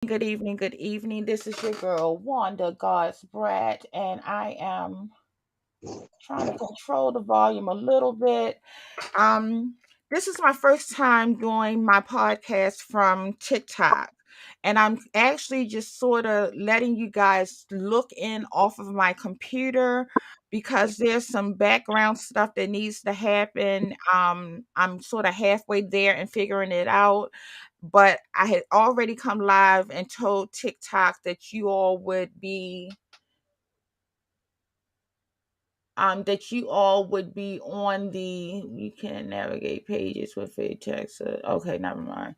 Good evening, good evening. This is your girl, Wanda GodsBratt, and I am trying to control the volume a little bit. Um, this is my first time doing my podcast from TikTok, and I'm actually just sort of letting you guys look in off of my computer because there's some background stuff that needs to happen. I'm sort of halfway there and figuring it out, but I had already come live and told TikTok that you all would be on the you can navigate pages with a text. Okay, never mind.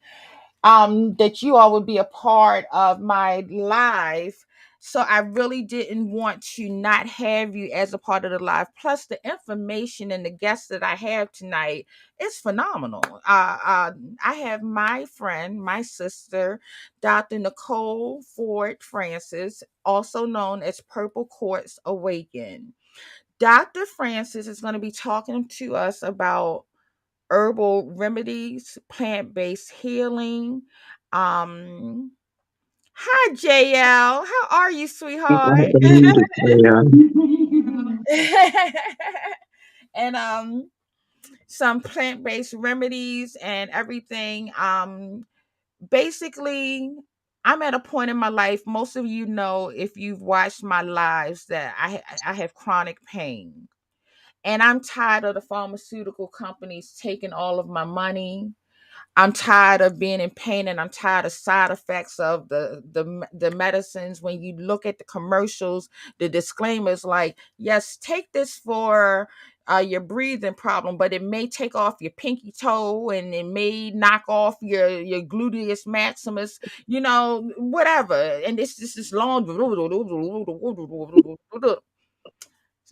That you all would be a part of my live. So I really didn't want to not have you as a part of the live. Plus, the information and the guests that I have tonight is phenomenal. I have my friend, my sister, Dr. Nicole Ford Francis, also known as Purple Quartz Awaken. Dr. Francis is going to be talking to us about herbal remedies, plant-based healing. Um, Hi, JL. How are you, sweetheart? And some plant-based remedies and everything. Basically, I'm at a point in my life. Most of you know if you've watched my lives that I have chronic pain. And I'm tired of the pharmaceutical companies taking all of my money. I'm tired of being in pain, and I'm tired of side effects of the medicines. When you look at the commercials, the disclaimers like, yes, take this for your breathing problem, but it may take off your pinky toe and it may knock off your gluteus maximus, whatever. And it's just this long.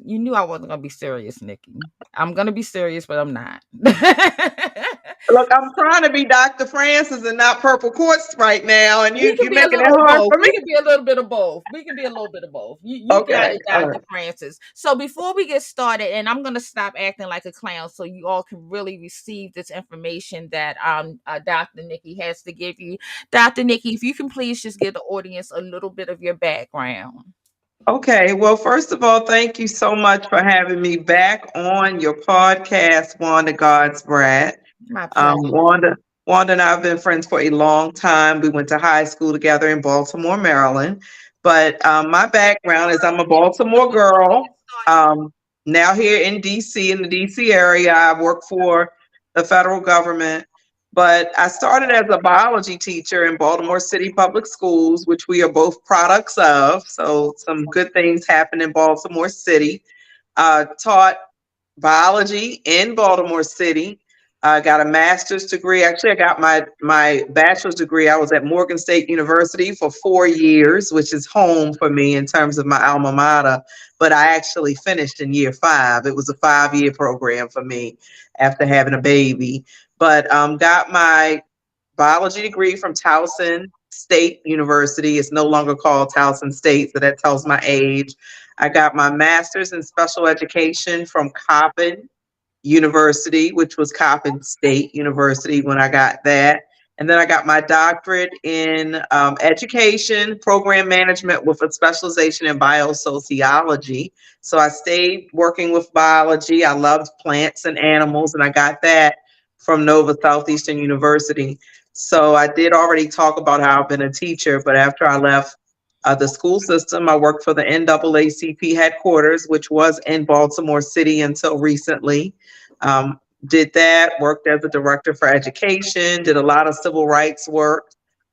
You knew I wasn't gonna be serious, Nikki. I'm gonna be serious, but I'm not. Look, I'm trying to be Dr. Francis and not Purple Quartz right now, and We can you're be a making it little of hard both. for me. We can be a little bit of both. We can be a little bit of both. You got Okay, it, all Dr. right. Francis. So before we get started, and I'm gonna stop acting like a clown so you all can really receive this information that Dr. Nikki has to give you. Dr. Nikki, if you can please just give the audience a little bit of your background. Okay, well, first of all, thank you so much for having me back on your podcast, Wanda GodsBratt. My pleasure. Wanda, Wanda and I have been friends for a long time. We went to high school together in Baltimore, Maryland. But my background is I'm a Baltimore girl. Now here in DC, in the DC area, I work for the federal government. But I started as a biology teacher in Baltimore City Public Schools, which we are both products of. So some good things happen in Baltimore City. Taught biology in Baltimore City. I got a master's degree. Actually, I got my bachelor's degree. I was at Morgan State University for 4 years, which is home for me in terms of my alma mater. But I actually finished in year 5. It was a 5-year program for me after having a baby. But got my biology degree from Towson State University. It's no longer called Towson State, so that tells my age. I got my master's in special education from Coppin University, which was Coppin State University when I got that. And then I got my doctorate in education, program management with a specialization in biosociology. So I stayed working with biology. I loved plants and animals, and I got that from Nova Southeastern University. So I did already talk about how I've been a teacher, but after I left the school system, I worked for the NAACP headquarters, which was in Baltimore City until recently. Did that, worked as a director for education, did a lot of civil rights work.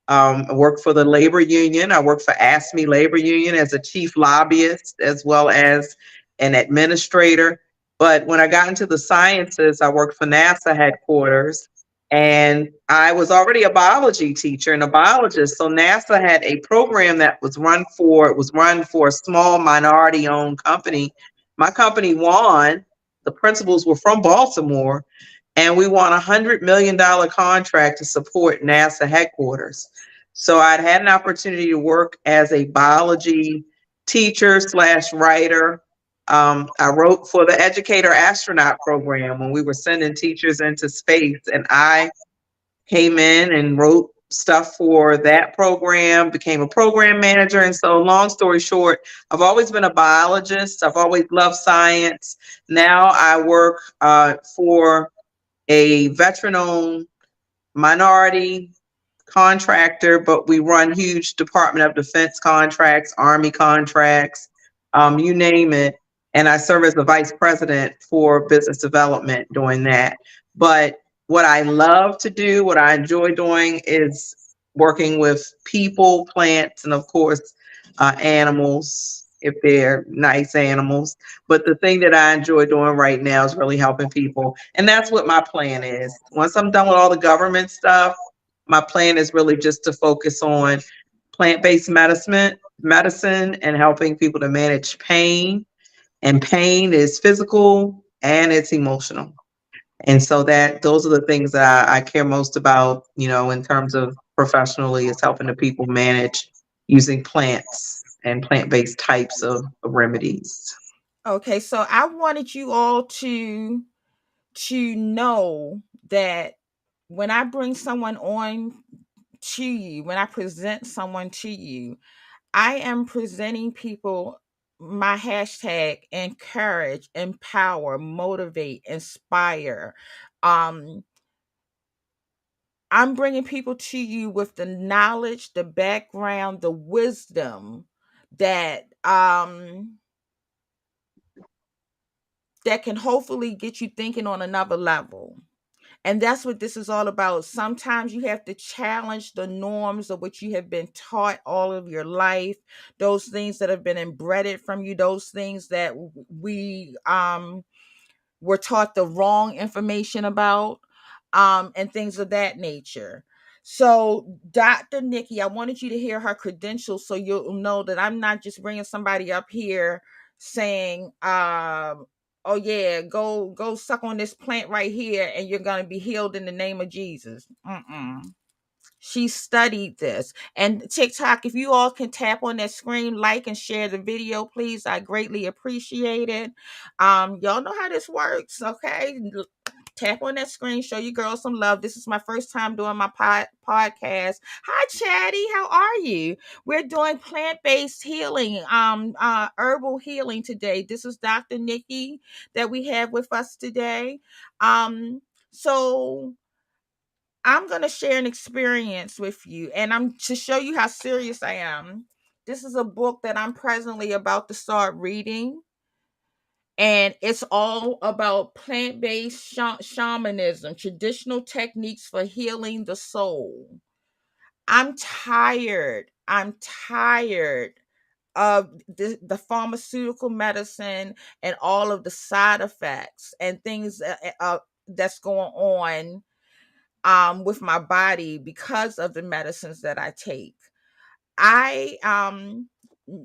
I worked for the labor union. I worked for ASME Labor Union as a chief lobbyist as well as an administrator. But when I got into the sciences, I worked for NASA headquarters, and I was already a biology teacher and a biologist. So NASA had a program that was run for a small minority owned company. My company won. The principals were from Baltimore, and we won $100 million contract to support NASA headquarters. So I'd had an opportunity to work as a biology teacher slash writer. I wrote for the Educator Astronaut program when we were sending teachers into space, and I came in and wrote stuff for that program, became a program manager. And so, long story short, I've always been a biologist. I've always loved science. Now I work for a veteran owned minority contractor, but we run huge Department of Defense contracts, Army contracts, you name it. And I serve as the vice president for business development doing that. But what I love to do, what I enjoy doing is working with people, plants, and of course, animals, if they're nice animals. But the thing that I enjoy doing right now is really helping people. And that's what my plan is. Once I'm done with all the government stuff, my plan is really just to focus on plant-based medicine and helping people to manage pain. And pain is physical and it's emotional. And so that those are the things that I care most about, in terms of professionally, is helping the people manage using plants and plant-based types of remedies. Okay, so I wanted you all to know that when I bring someone on to you, when I present someone to you, I am presenting people my hashtag encourage, empower, motivate, inspire. Um, I'm bringing people to you with the knowledge, the background, the wisdom that that can hopefully get you thinking on another level. And that's what this is all about. Sometimes you have to challenge the norms of what you have been taught all of your life, those things that have been embedded from you, those things that we were taught the wrong information about, and things of that nature. So, Dr. Nikki, I wanted you to hear her credentials so you'll know that I'm not just bringing somebody up here saying, "Oh yeah, go suck on this plant right here, and you're gonna be healed in the name of Jesus." Mm-mm. She studied this. And TikTok, if you all can tap on that screen, like and share the video, please. I greatly appreciate it. Y'all know how this works, okay? Tap on that screen, show your girls some love. This is my first time doing my podcast. Hi, Chatty. How are you? We're doing plant-based healing, herbal healing today. This is Dr. Nikki that we have with us today. So I'm going to share an experience with you, and I'm to show you how serious I am. This is a book that I'm presently about to start reading, and it's all about plant-based shamanism, traditional techniques for healing the soul. I'm tired. I'm tired of the pharmaceutical medicine and all of the side effects and things that's going on with my body because of the medicines that I take. I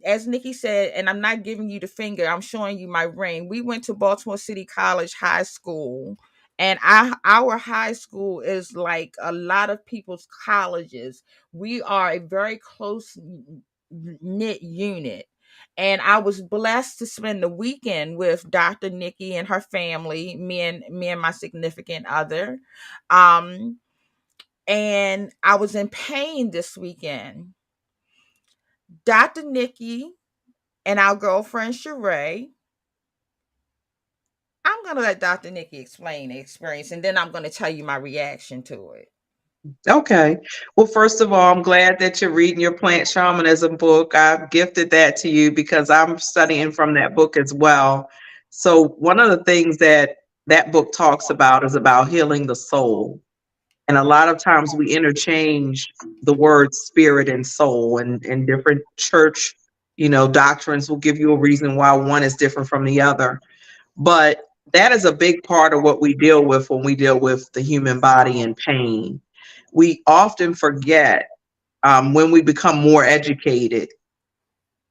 as Nikki said, and I'm not giving you the finger, I'm showing you my ring. We went to Baltimore City College High School, and our high school is like a lot of people's colleges. We are a very close knit unit. And I was blessed to spend the weekend with Dr. Nikki and her family, me and my significant other. Um, and I was in pain this weekend. Dr. Nikki and our girlfriend Sheree, I'm going to let Dr. Nikki explain the experience, and then I'm going to tell you my reaction to it. Okay. Well, first of all, I'm glad that you're reading your plant shamanism book. I've gifted that to you because I'm studying from that book as well. So, one of the things that that book talks about is about healing the soul. And a lot of times we interchange the word spirit and soul, and different church, doctrines will give you a reason why one is different from the other. But that is a big part of what we deal with when we deal with the human body and pain. We often forget, when we become more educated,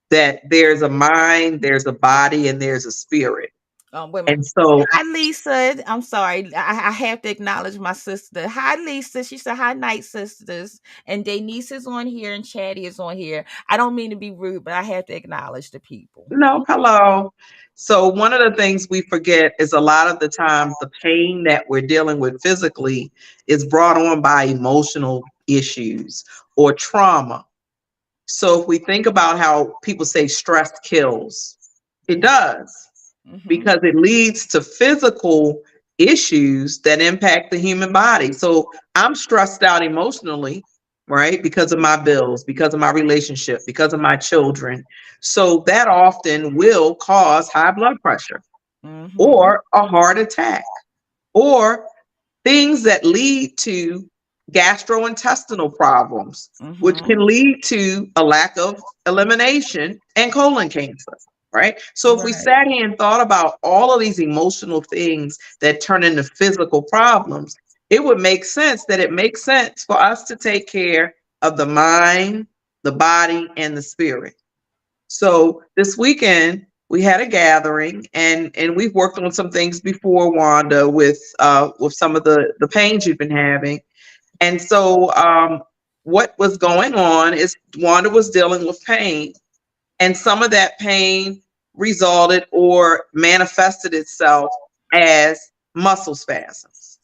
that there's a mind, there's a body, and there's a spirit. Wait a minute. And so, Hi, Lisa. I'm sorry. I have to acknowledge my sister. Hi, Lisa. She said, "Hi, night sisters." And Denise is on here and Chatty is on here. I don't mean to be rude, but I have to acknowledge the people. no, hello. So, one of the things we forget is a lot of the times the pain that we're dealing with physically is brought on by emotional issues or trauma. So if we think about how people say stress kills, it does, because it leads to physical issues that impact the human body. So I'm stressed out emotionally, right? Because of my bills, because of my relationship, because of my children. So that often will cause high blood pressure Mm-hmm. or a heart attack or things that lead to gastrointestinal problems, which Mm-hmm. can lead to a lack of elimination and colon cancer, right? So if we Right. sat here and thought about all of these emotional things that turn into physical problems, it would make sense that it makes sense for us to take care of the mind, the body, and the spirit. So this weekend we had a gathering, and we've worked on some things before, Wanda, with some of the pains you've been having. And so what was going on is Wanda was dealing with pain, and some of that pain resulted or manifested itself as muscle spasms,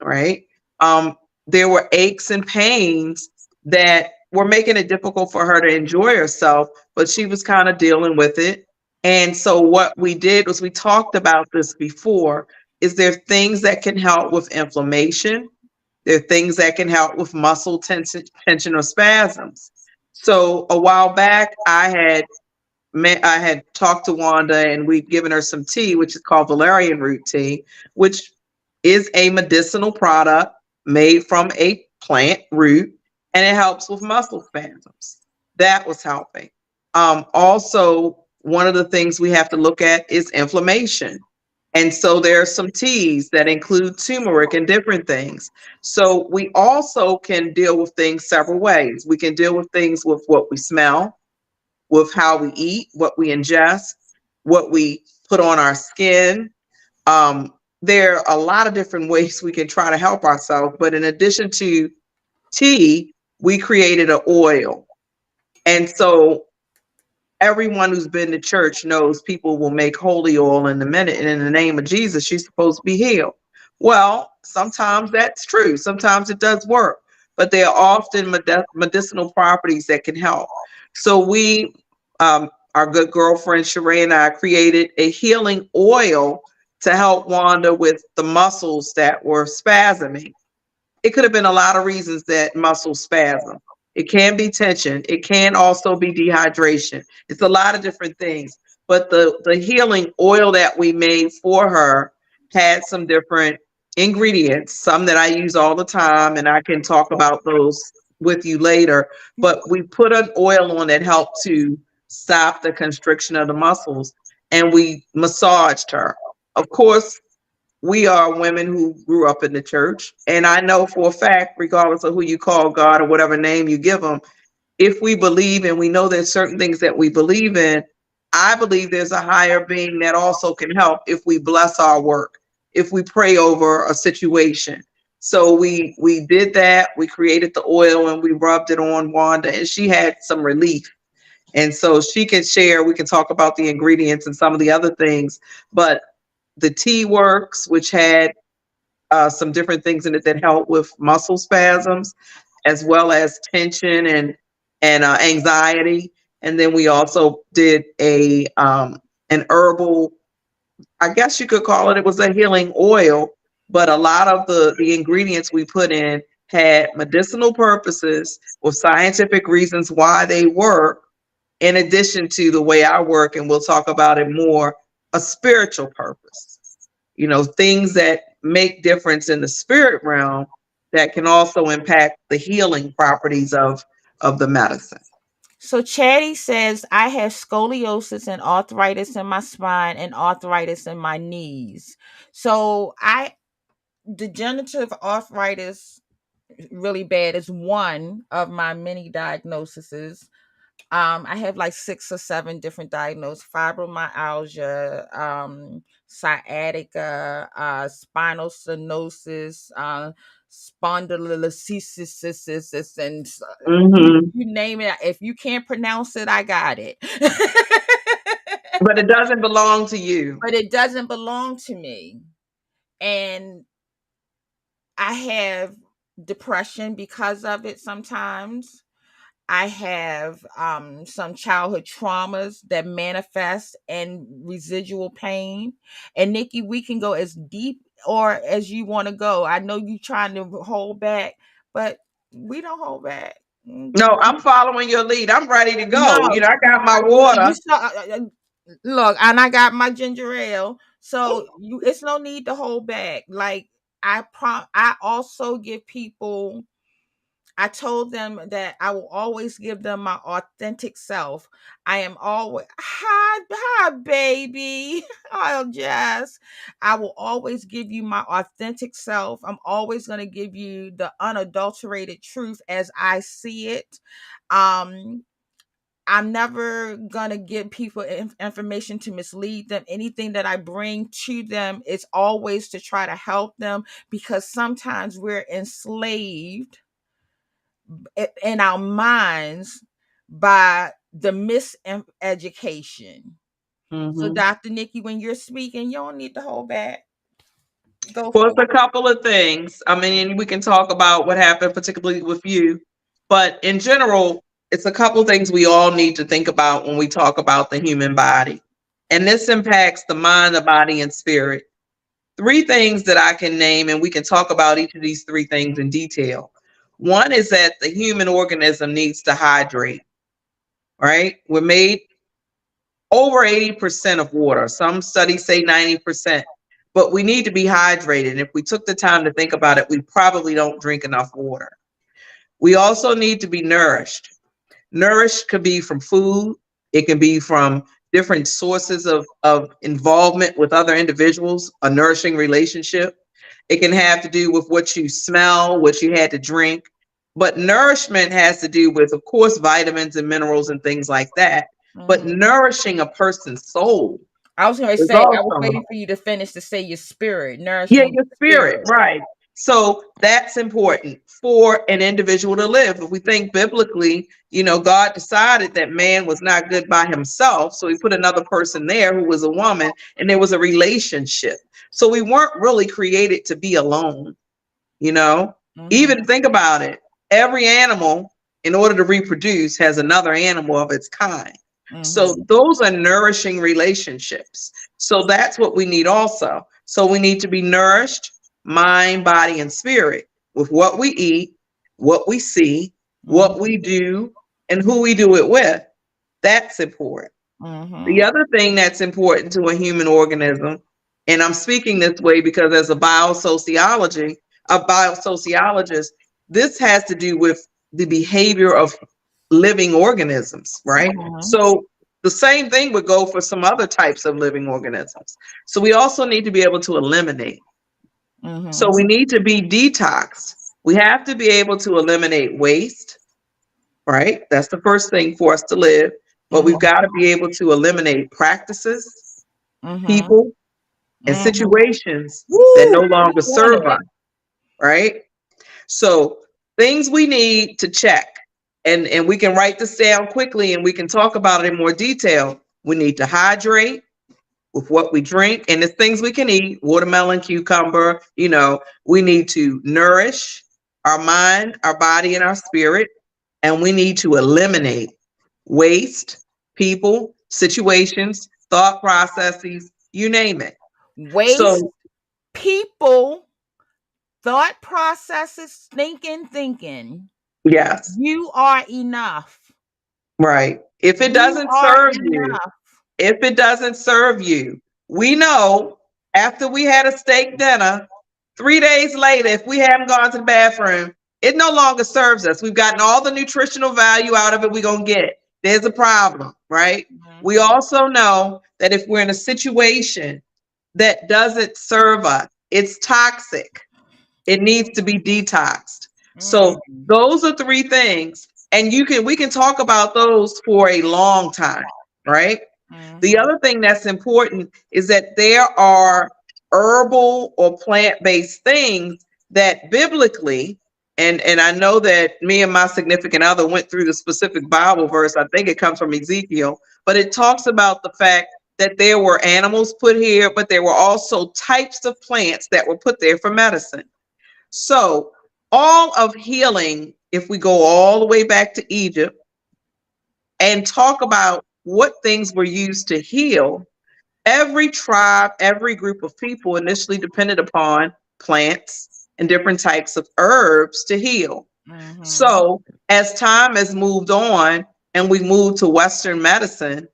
right? Um, there were aches and pains that were making it difficult for her to enjoy herself, but she was kind of dealing with it. And so what we did was we talked about this before. Is there things that can help with inflammation? There are things that can help with muscle tension or spasms. So a while back, I had talked to Wanda and we'd given her some tea, which is called valerian root tea, which is a medicinal product made from a plant root, and it helps with muscle spasms. That was helping. Also, one of the things we have to look at is inflammation. And so there are some teas that include turmeric and different things. So we also can deal with things several ways. We can deal with things with what we smell, with how we eat, what we ingest, what we put on our skin. Um, there are a lot of different ways we can try to help ourselves. But in addition to tea, we created an oil. And so everyone who's been to church knows people will make holy oil in a minute, and in the name of Jesus, she's supposed to be healed. Well, sometimes that's true. Sometimes it does work, but there are often medicinal properties that can help. So our good girlfriend Sheree and I created a healing oil to help Wanda with the muscles that were spasming. It could have been a lot of reasons that muscle spasm. It can be tension. It can also be dehydration. It's a lot of different things. But the healing oil that we made for her had some different ingredients, some that I use all the time, and I can talk about those with you later. But we put an oil on that helped to stop the constriction of the muscles, and we massaged her. Of course, we are women who grew up in the church. And I know for a fact, regardless of who you call God or whatever name you give them, if we believe and we know there's certain things that we believe in, I believe there's a higher being that also can help if we bless our work, if we pray over a situation. So we did that. We created the oil and we rubbed it on Wanda, and she had some relief. And so she can share. We can talk about the ingredients and some of the other things, but the tea works, which had some different things in it that help with muscle spasms, as well as tension and anxiety. And then we also did a an herbal, I guess you could call it. It was a healing oil, but a lot of the ingredients we put in had medicinal purposes with scientific reasons why they work. In addition to the way I work, and we'll talk about it more, a spiritual purpose, things that make difference in the spirit realm that can also impact the healing properties of the medicine. So Chatty says I have scoliosis and arthritis in my spine and arthritis in my knees. So I degenerative arthritis really bad is one of my many diagnoses. I have like 6 or 7 different diagnoses: fibromyalgia, sciatica, spinal stenosis, spondylolisthesis, and Hmm. you name it. If you can't pronounce it, I got it. But it doesn't belong to you. But it doesn't belong to me. And I have depression because of it sometimes. I have some childhood traumas that manifest and residual pain. And Nikki, we can go as deep or as you want to go. I know you trying to hold back, but we don't hold back. No, I'm following your lead. I'm ready to No, go. You know, I got my you water. saw. Look, and I got my ginger ale, so it's no need to hold back. Like I also give people. I told them that I will always give them my authentic self. I am always hi baby. Oh Jess. I will always give you my authentic self. I'm always going to give you the unadulterated truth as I see it. Um I'm never going to give people information to mislead them. Anything that I bring to them is always to try to help them, because sometimes we're enslaved in our minds by the miseducation. So, Mm-hmm. Dr. Nikki, when you're speaking, you don't need to hold back. Go Well, for it's a couple of things. I mean, we can talk about what happened, particularly with you, but in general, it's a couple of things we all need to think about when we talk about the human body. And this impacts the mind, the body, and spirit. Three things that I can name, and we can talk about each of these three things in detail. One is that the human organism needs to hydrate, right? We're made over 80% of water. Some studies say 90%, but we need to be hydrated. And if we took the time to think about it, we probably don't drink enough water. We also need to be nourished. Nourished could be from food, it can be from different sources of involvement with other individuals, a nourishing relationship. It can have to do with what you smell, what you had to drink. But nourishment has to do with, of course, vitamins and minerals and things like that. But it. nourishing a person's soul I was going to is say, I was also, waiting for you to finish to say your spirit, yeah, nourishing your your spirit, spirit. right. So that's important for an individual to live. If we think biblically, you know, God decided that man was not good by himself. So he put another person there who was a woman, and there was a relationship. So we weren't really created to be alone, you know? Mm-hmm, Even think about it. Every animal, in order to reproduce, has another animal of its kind. So mm-hmm, those are nourishing relationships. So that's what we need also. So we need to be nourished, mind, body, and spirit, with what we eat, what we see, what mm-hmm, we do, and who we do it with. That's important. The mm-hmm, other thing that's important to a human organism, and I'm speaking this way because as a biosociologist, this has to do with the behavior of living organisms, right? mm-hmm, So the same thing would go for some other types of living organisms. So we also need to be able to eliminate. So mm-hmm, we need to be detoxed. We have to be able to eliminate waste, right? That's the first thing for us to live. But we've got to be able to eliminate practices, mm-hmm, people, and mm-hmm. situations that Woo! no Speak longer on serve us, it. right? So things we need to check, and we can write this down quickly and we can talk about it in more detail. We need to hydrate with what we drink, and the things we can eat, watermelon, cucumber, you know, we need to nourish our mind, our body, and our spirit. And we need to eliminate waste, people, situations, thought processes, you name it. Waste, So, people, thought processes, thinking. yes, You are enough. right. If it You doesn't are serve you, enough. if it doesn't serve you, we know after we had a steak dinner, 3 days later, if we haven't gone to the bathroom, it no longer serves us. We've gotten all the nutritional value out of it we're going to get. There's a problem, right? We Mm-hmm, also know that if we're in a situation that doesn't serve us, it's toxic. It needs to be detoxed. So mm-hmm, those are three things. And we can talk about those for a long time, right? The mm-hmm, other thing that's important is that there are herbal or plant-based things that biblically, and I know that me and my significant other went through the specific Bible verse. I think it comes from Ezekiel, but it talks about the fact that there were animals put here, but there were also types of plants that were put there for medicine. So all of healing, if we go all the way back to Egypt and talk about what things were used to heal, every tribe, every group of people initially depended upon plants and different types of herbs to heal. Mm-hmm. So as time has moved on and we moved to Western medicine,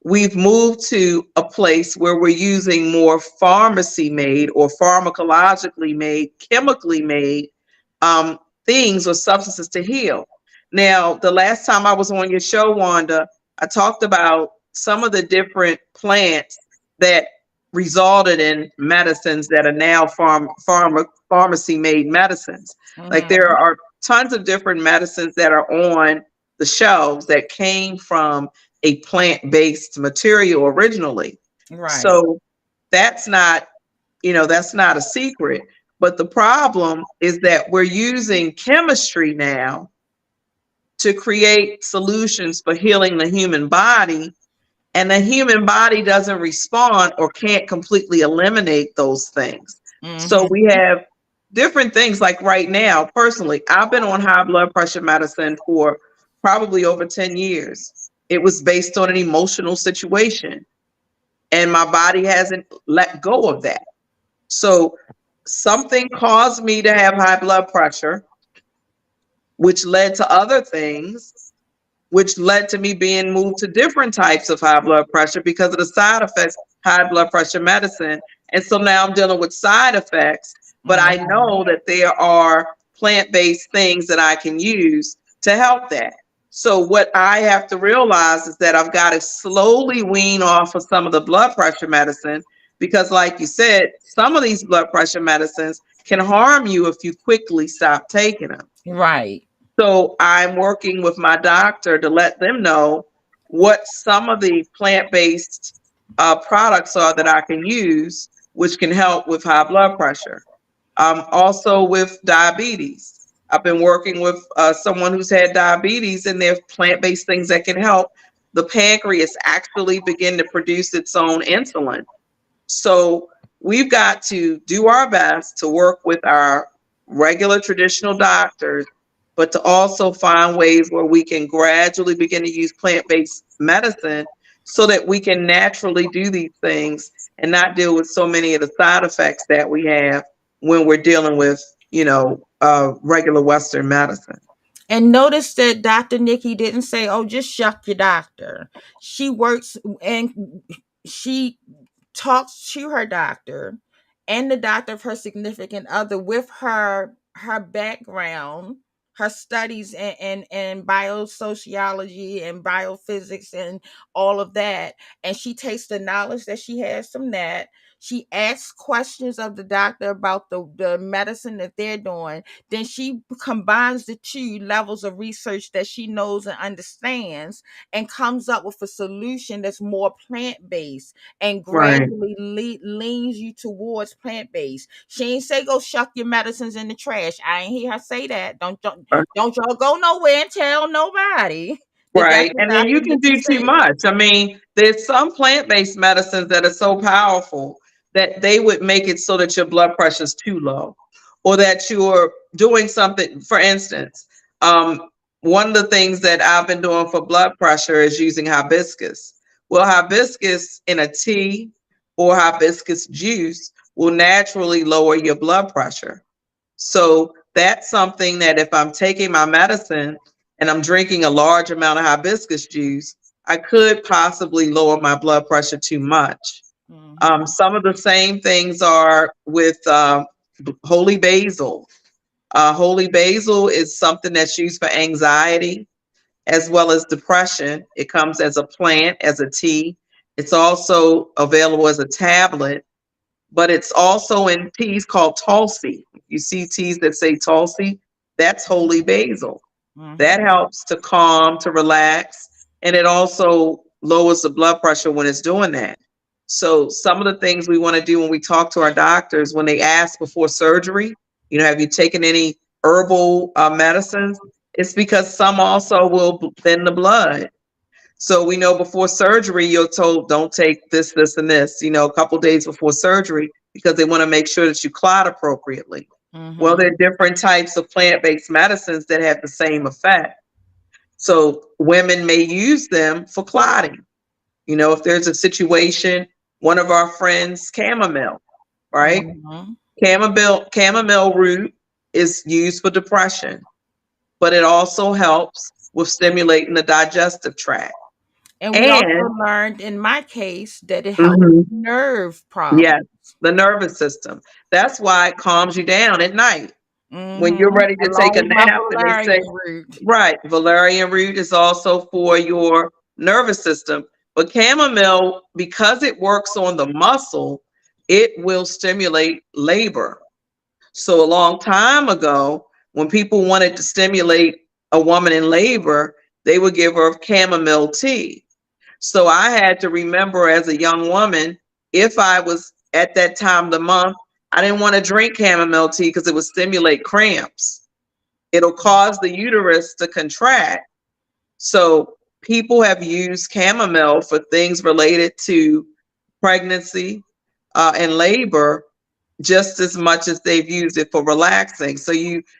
we've moved to a place where we're using more pharmacy made or pharmacologically made, chemically made things or substances to heal. Now, the last time I was on your show, Wanda, I talked about some of the different plants that resulted in medicines that are now pharmacy made medicines. Like there Mm-hmm. are tons of different medicines that are on the shelves that came from a plant-based material originally. Right. So that's not, that's not a secret. But the problem is that we're using chemistry now to create solutions for healing the human body, and the human body doesn't respond or can't completely eliminate those things. So we Mm-hmm. have different things. Like right now, personally, I've been on high blood pressure medicine for probably over 10 years. It was based on an emotional situation, and my body hasn't let go of that. So something caused me to have high blood pressure, which led to other things, which led to me being moved to different types of high blood pressure because of the side effects high blood pressure medicine. And so now I'm dealing with side effects, but I Mm-hmm. know that there are plant-based things that I can use to help that. So what I have to realize is that I've got to slowly wean off of some of the blood pressure medicine because, like you said, some of these blood pressure medicines can harm you if you quickly stop taking them. Right. So I'm working with my doctor to let them know what some of the plant-based products are that I can use, which can help with high blood pressure. Also with diabetes. I've been working with someone who's had diabetes, and there are plant-based things that can help the pancreas actually begin to produce its own insulin. So we've got to do our best to work with our regular traditional doctors, but to also find ways where we can gradually begin to use plant-based medicine so that we can naturally do these things and not deal with so many of the side effects that we have when we're dealing with, regular Western medicine. And notice that Dr. Nikki didn't say, "Oh, just shuck your doctor." She works and she talks to her doctor and the doctor of her significant other with her background, her studies in biosociology and biophysics and all of that. And she takes the knowledge that she has from that. She asks questions of the doctor about the medicine that they're doing. Then she combines the two levels of research that she knows and understands and comes up with a solution that's more plant-based and Right. gradually leans you towards plant-based. She ain't say go shuck your medicines in the trash. I ain't hear her say that. Don't y'all go nowhere and tell nobody that that's Right. what And then Dr. you can Nikki do too said. much. I mean, there's some plant-based medicines that are so powerful that they would make it so that your blood pressure is too low or that you're doing something. For instance, um, one of the things that I've been doing for blood pressure is using hibiscus. Well, hibiscus in a tea or hibiscus juice will naturally lower your blood pressure. So that's something that if I'm taking my medicine and I'm drinking a large amount of hibiscus juice, I could possibly lower my blood pressure too much. Mm-hmm. Some of the same things are with holy basil. Holy basil is something that's used for anxiety as well as depression. It comes as a plant, as a tea. It's also available as a tablet, but it's also in teas called Tulsi. You see teas that say Tulsi, that's holy basil. That Mm-hmm. helps to calm, to relax, and it also lowers the blood pressure when it's doing that. So some of the things we want to do when we talk to our doctors, when they ask before surgery, have you taken any herbal medicines? It's because some also will thin the blood. So we know before surgery, you're told don't take this, and this, a couple days before surgery because they want to make sure that you clot appropriately. Well, Mm-hmm. there are different types of plant-based medicines that have the same effect. So women may use them for clotting. You know, if there's a situation, one of our friends, chamomile, right? Mm-hmm. Chamomile root is used for depression, but it also helps with stimulating the digestive tract. And we also And learned in my case that it helps mhm, nerve yes, problems. the nervous system. That's why it calms you down at night when you're Mm-hmm. ready to take Along a with my nap. And they say, valerian root. right, valerian root is also for your nervous system. But chamomile, because it works on the muscle, it will stimulate labor. So a long time ago, when people wanted to stimulate a woman in labor, they would give her chamomile tea. So I had to remember as a young woman, if I was at that time of the month, I didn't want to drink chamomile tea because it would stimulate cramps. It'll cause the uterus to contract. So people have used chamomile for things related to pregnancy and labor just as much as they've used it for relaxing. So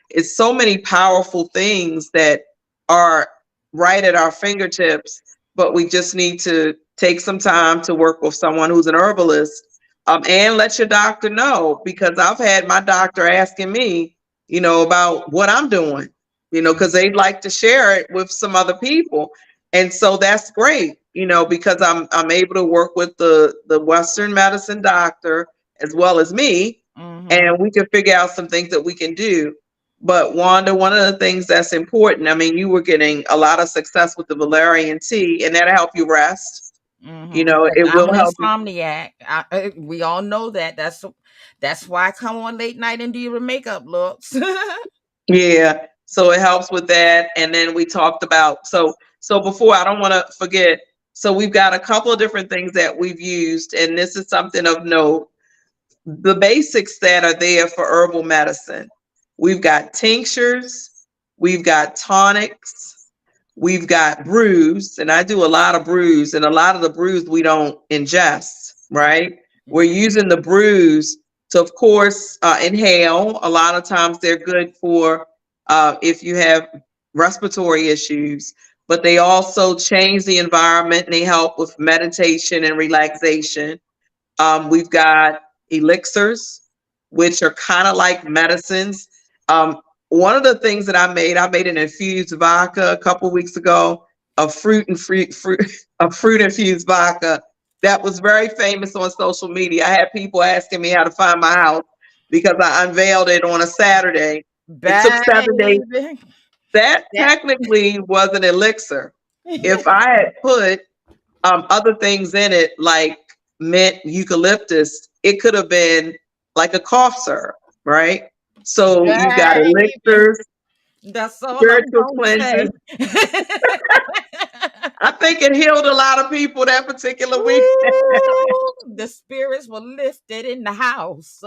it's so many powerful things that are right at our fingertips, but we just need to take some time to work with someone who's an herbalist, and let your doctor know, because I've had my doctor asking me, about what I'm doing, because they'd like to share it with some other people. And so that's great, because I'm able to work with the Western medicine doctor as well as me, Mm-hmm. and we can figure out some things that we can do. But Wanda, one of the things that's important, I mean, you were getting a lot of success with the valerian tea, and that'll help you rest. Mm-hmm. It I'm will an help you. insomniac. We all know that. That's why I come on late night and do your makeup looks. Yeah. So it helps with that. And then we talked about, so before, I don't want to forget. So we've got a couple of different things that we've used, and this is something of note. The basics that are there for herbal medicine. We've got tinctures, we've got tonics, we've got brews, and I do a lot of brews, and a lot of the brews we don't ingest, right? We're using the brews to, of course, inhale. A lot of times they're good for if you have respiratory issues, but they also change the environment and they help with meditation and relaxation. We've got elixirs, which are kind of like medicines. One of the things that I made an infused vodka a couple weeks ago, a a fruit infused vodka that was very famous on social media. I had people asking me how to find my house because I unveiled it on a Saturday. It took 7 days. Baby. That That technically was an elixir. If I had put other things in it, like mint, eucalyptus, it could have been like a cough syrup, right? So you got baby. elixirs, That's all I'm spiritual gonna say. cleanses. I think it healed a lot of people that particular week. Ooh, the spirits were lifted in the house.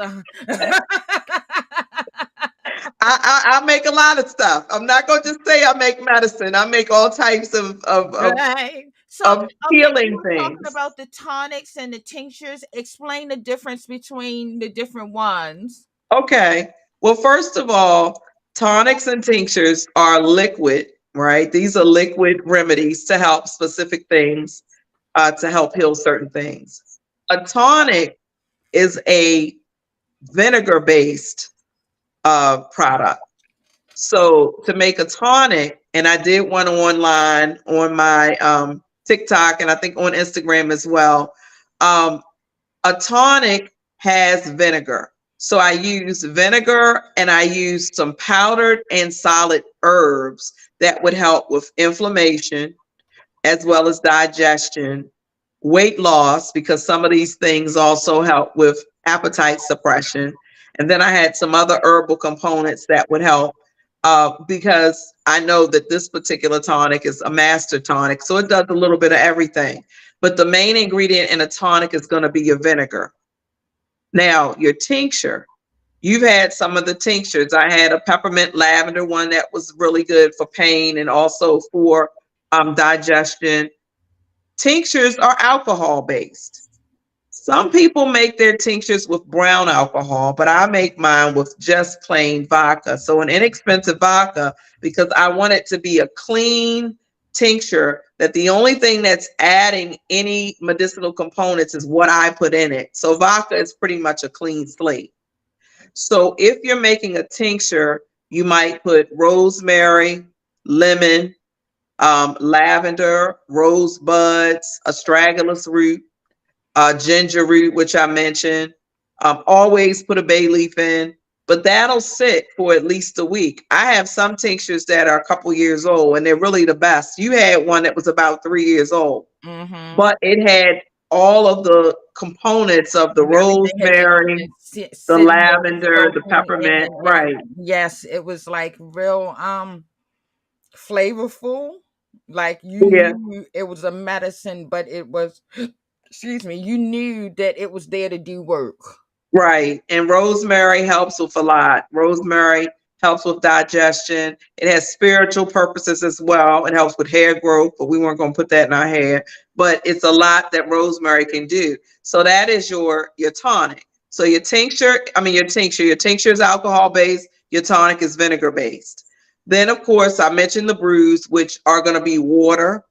I make a lot of stuff. I'm not going to just say I make medicine. I make all types Right. So, of okay, you healing were talking things. about the tonics and the tinctures. Explain the difference between the different ones. Okay. Well, first of all, tonics and tinctures are liquid, right? These are liquid remedies to help specific things, to help heal certain things. A tonic is a vinegar based product. So to make a tonic, and I did one online on my TikTok and I think on Instagram as well. Um, a tonic has vinegar. So I use vinegar and I use some powdered and solid herbs that would help with inflammation as well as digestion, weight loss, because some of these things also help with appetite suppression. And then I had some other herbal components that would help, because I know that this particular tonic is a master tonic. So it does a little bit of everything. But the main ingredient in a tonic is going to be your vinegar. Now, your tincture, you've had some of the tinctures. I had a peppermint lavender one that was really good for pain and also for digestion. Tinctures are alcohol based. Some people make their tinctures with brown alcohol, but I make mine with just plain vodka. So an inexpensive vodka, because I want it to be a clean tincture that the only thing that's adding any medicinal components is what I put in it. So vodka is pretty much a clean slate. So if you're making a tincture, you might put rosemary, lemon, lavender, rose buds, astragalus root, ginger root, which I mentioned. Always put a bay leaf in, but that'll sit for at least a week. I have some tinctures that are a couple years old, and they're really the best. You had one that was about 3 years old, Mm-hmm. but it had all of the components of the Everything had just rosemary, been the sitting there lavender, the soaking peppermint, and right? yes, it was like real flavorful. Like you Yeah. knew it was a medicine, but it was excuse me, you knew that it was there to do work. Right. And rosemary helps with a lot. Rosemary helps with digestion. It has spiritual purposes as well. It helps with hair growth, but we weren't going to put that in our hair. But it's a lot that rosemary can do. So that is your tonic. So your tincture is alcohol based, your tonic is vinegar based. Then of course I mentioned the brews, which are going to be water.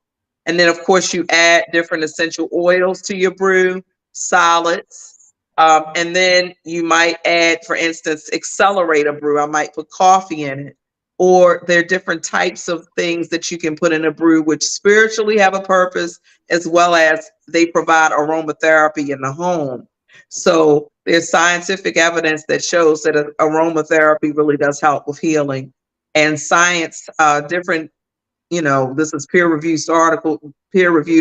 And then of course you add different essential oils to your brew, solids. And then you might add, for instance, accelerate a brew. I might put coffee in it. Or there are different types of things that you can put in a brew, which spiritually have a purpose, as well as they provide aromatherapy in the home. So there's scientific evidence that shows that aromatherapy really does help with healing. And science, different this is peer reviewed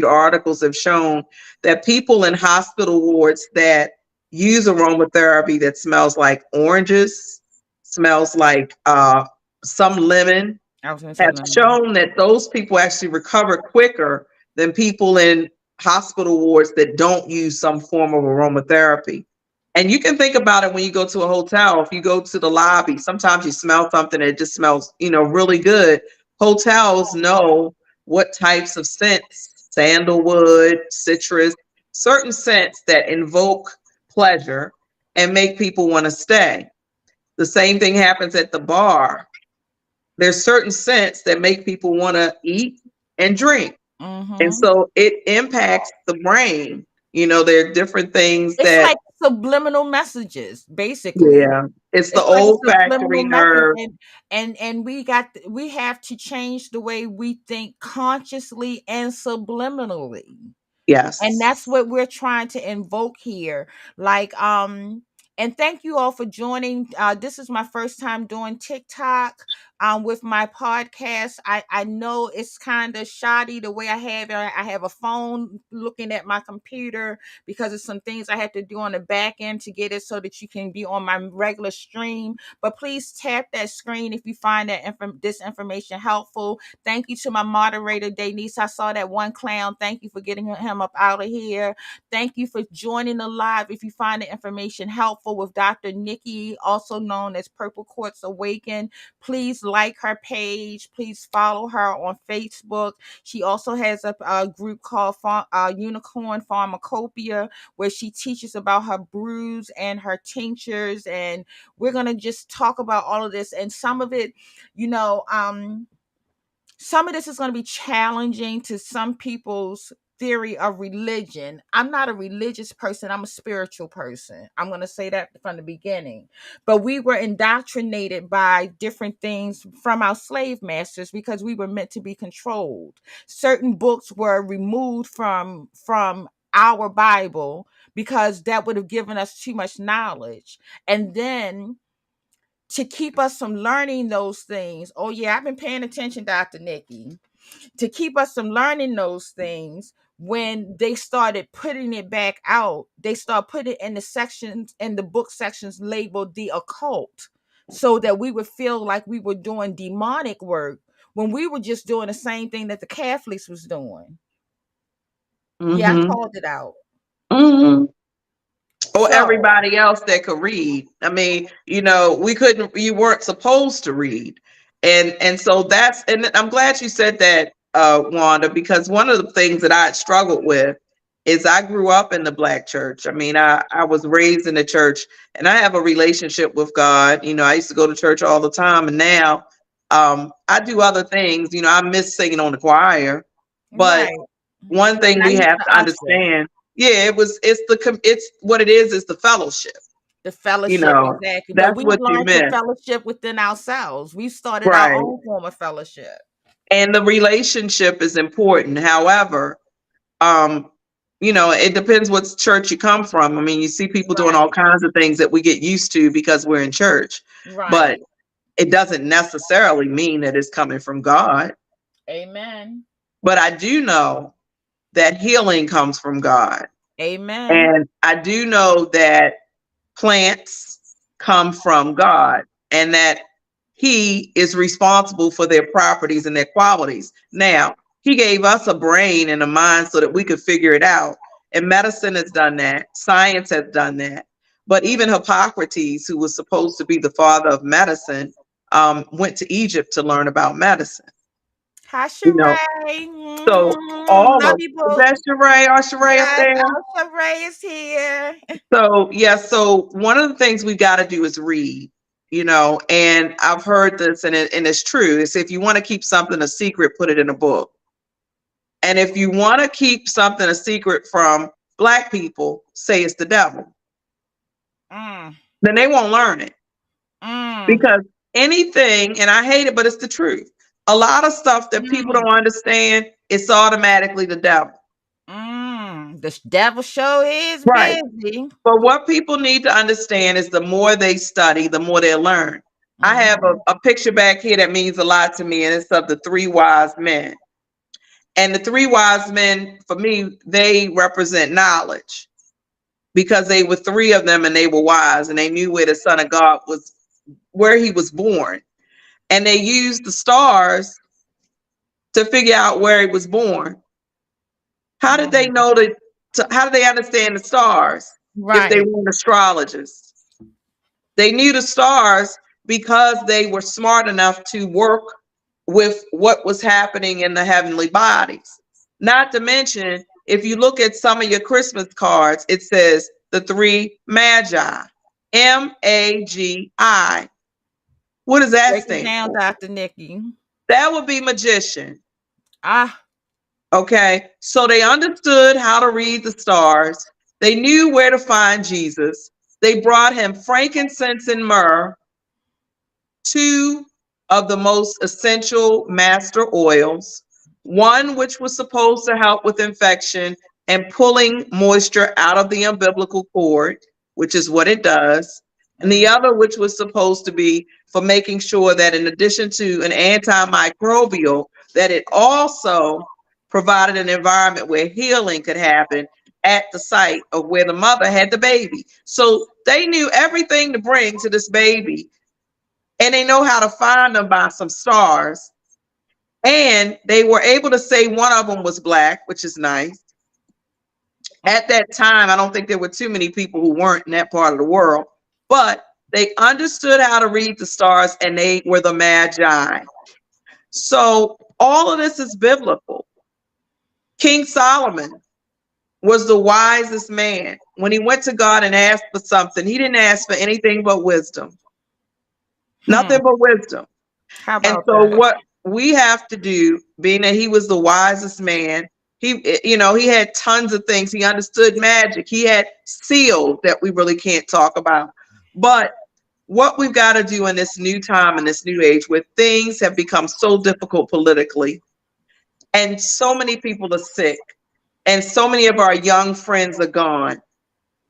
articles have shown that people in hospital wards that use aromatherapy that smells like oranges, smells like some lemon, I was gonna say have lemon. shown that those people actually recover quicker than people in hospital wards that don't use some form of aromatherapy. And you can think about it when you go to a hotel. If you go to the lobby, sometimes you smell something that just smells, really good. Hotels know what types of scents, sandalwood, citrus, certain scents that invoke pleasure and make people want to stay. The same thing happens at the bar. There's certain scents that make people want to eat and drink. And Mm-hmm. so it impacts the brain. There are different things It's that, like subliminal messages, basically. yeah, it's the It's like a olfactory subliminal message, nerve. and we have to change the way we think consciously and subliminally. And Yes. that's what we're trying to invoke here. Like and thank you all for joining. This is my first time doing TikTok with my podcast. I know it's kind of shoddy the way I have it. I have a phone looking at my computer because of some things I have to do on the back end to get it so that you can be on my regular stream. But please tap that screen if you find that this information helpful. Thank you to my moderator, Denise. I saw that one clown. Thank you for getting him up out of here. Thank you for joining the live. If you find the information helpful with Dr. Nikki, also known as Purple Quartz Awaken, please like her page. Please follow her on Facebook. She also has a group called Unicorn Pharmacopoeia, where she teaches about her brews and her tinctures. And we're going to just talk about all of this. And some of it, you know, some of this is going to be challenging to some people's theory of religion. I'm not a religious person, I'm a spiritual person. I'm going to say that from the beginning. But we were indoctrinated by different things from our slave masters because we were meant to be controlled. Certain books were removed from our Bible because that would have given us too much knowledge. And then to keep us from learning those things. Oh yeah, I've been paying attention, Dr. Nikki. To keep us from learning those things, when they started putting it back out, they start putting it in the sections, in the book sections labeled the occult, so that we would feel like we were doing demonic work when we were just doing the same thing that the Catholics was doing. Yeah, I Mm-hmm. called it out. Mm-hmm. Or So everybody else that could read. I mean, you weren't supposed to read. And so and I'm glad you said that, Wanda, because one of the things that I had struggled with is I grew up in the Black church. I mean, I was raised in the church, and I have a relationship with God. You know, I used to go to church all the time, and now I do other things. You know, I miss singing on the choir, but Right. one thing And I we used have to to usher. understand, yeah, it's what it is the fellowship. The You fellowship, know, exactly. But that's we what you learned to miss, fellowship within ourselves. We started our right? own form of fellowship. And the relationship is important. However, um, you know, it depends what church you come from. I mean, you see people doing all Right. kinds of things that we get used to because we're in church, but Right. it doesn't necessarily mean that it's coming from God. Amen. But I do know that healing comes from God. Amen. And I do know that plants come from God and that He is responsible for their properties and their qualities. Now, He gave us a brain and a mind so that we could figure it out. And medicine has done that, science has done that. But even Hippocrates, who was supposed to be the father of medicine, went to Egypt to learn about medicine. Hi, You know, Sheree. so Love all of you, is boo. that Sheree? Are Sheree up Yes, there? our Sheree is here. So, yeah, so one of the things we got to do is read, you know, and I've heard this and it's true. It's if you want to keep something a secret, put it in a book. And if you want to keep something a secret from Black people, say it's the devil. Mm, Then they won't learn it mm, because anything, and I hate it, but it's the truth. A lot of stuff that people mm, don't understand, it's automatically the devil. The devil show is Right. busy. But what people need to understand is the more they study, the more they learn. I have Mhm. a picture back here that means a lot to me, and it's of the three wise men. And the three wise men, for me, they represent knowledge because they were three of them and they were wise and they knew where the Son of God was, where he was born. And they used the stars to figure out where he was born. How did they Mm. know how did they understand the stars if they Right. weren't astrologists? They knew the stars because they were smart enough to work with what was happening in the heavenly bodies. Not to mention, if you look at some of your Christmas cards, it says the three magi, Magi. What does that Break it stand down, for? Dr. Nikki. That would be magician. Ah, Okay. So they understood how to read the stars. They knew where to find Jesus. They brought him frankincense and myrrh, two of the most essential master oils, one which was supposed to help with infection and pulling moisture out of the umbilical cord, which is what it does, and the mm, other which was supposed to be for making sure that in addition to an antimicrobial, that it also provided an environment where healing could happen at the site of where the mother had the baby. So they knew everything to bring to this baby, and they know how to find them by some stars. And they were able to say one of them was Black, which is nice. mm. At that time, I don't think there were too many people who weren't in that part of the world, but they understood how to read the stars and they were the Magi. So all of this is biblical. King Solomon was the wisest man. When he went to God and asked for something, he didn't ask for anything but wisdom, Hmm. nothing but wisdom. How And about so that? what we have to do, being that he was the wisest man, he had tons of things. He understood magic. He had seals that we really can't talk about. But what we've got to do in this new time, in this new age, where things have become so difficult politically, and so many people are sick, and so many of our young friends are gone,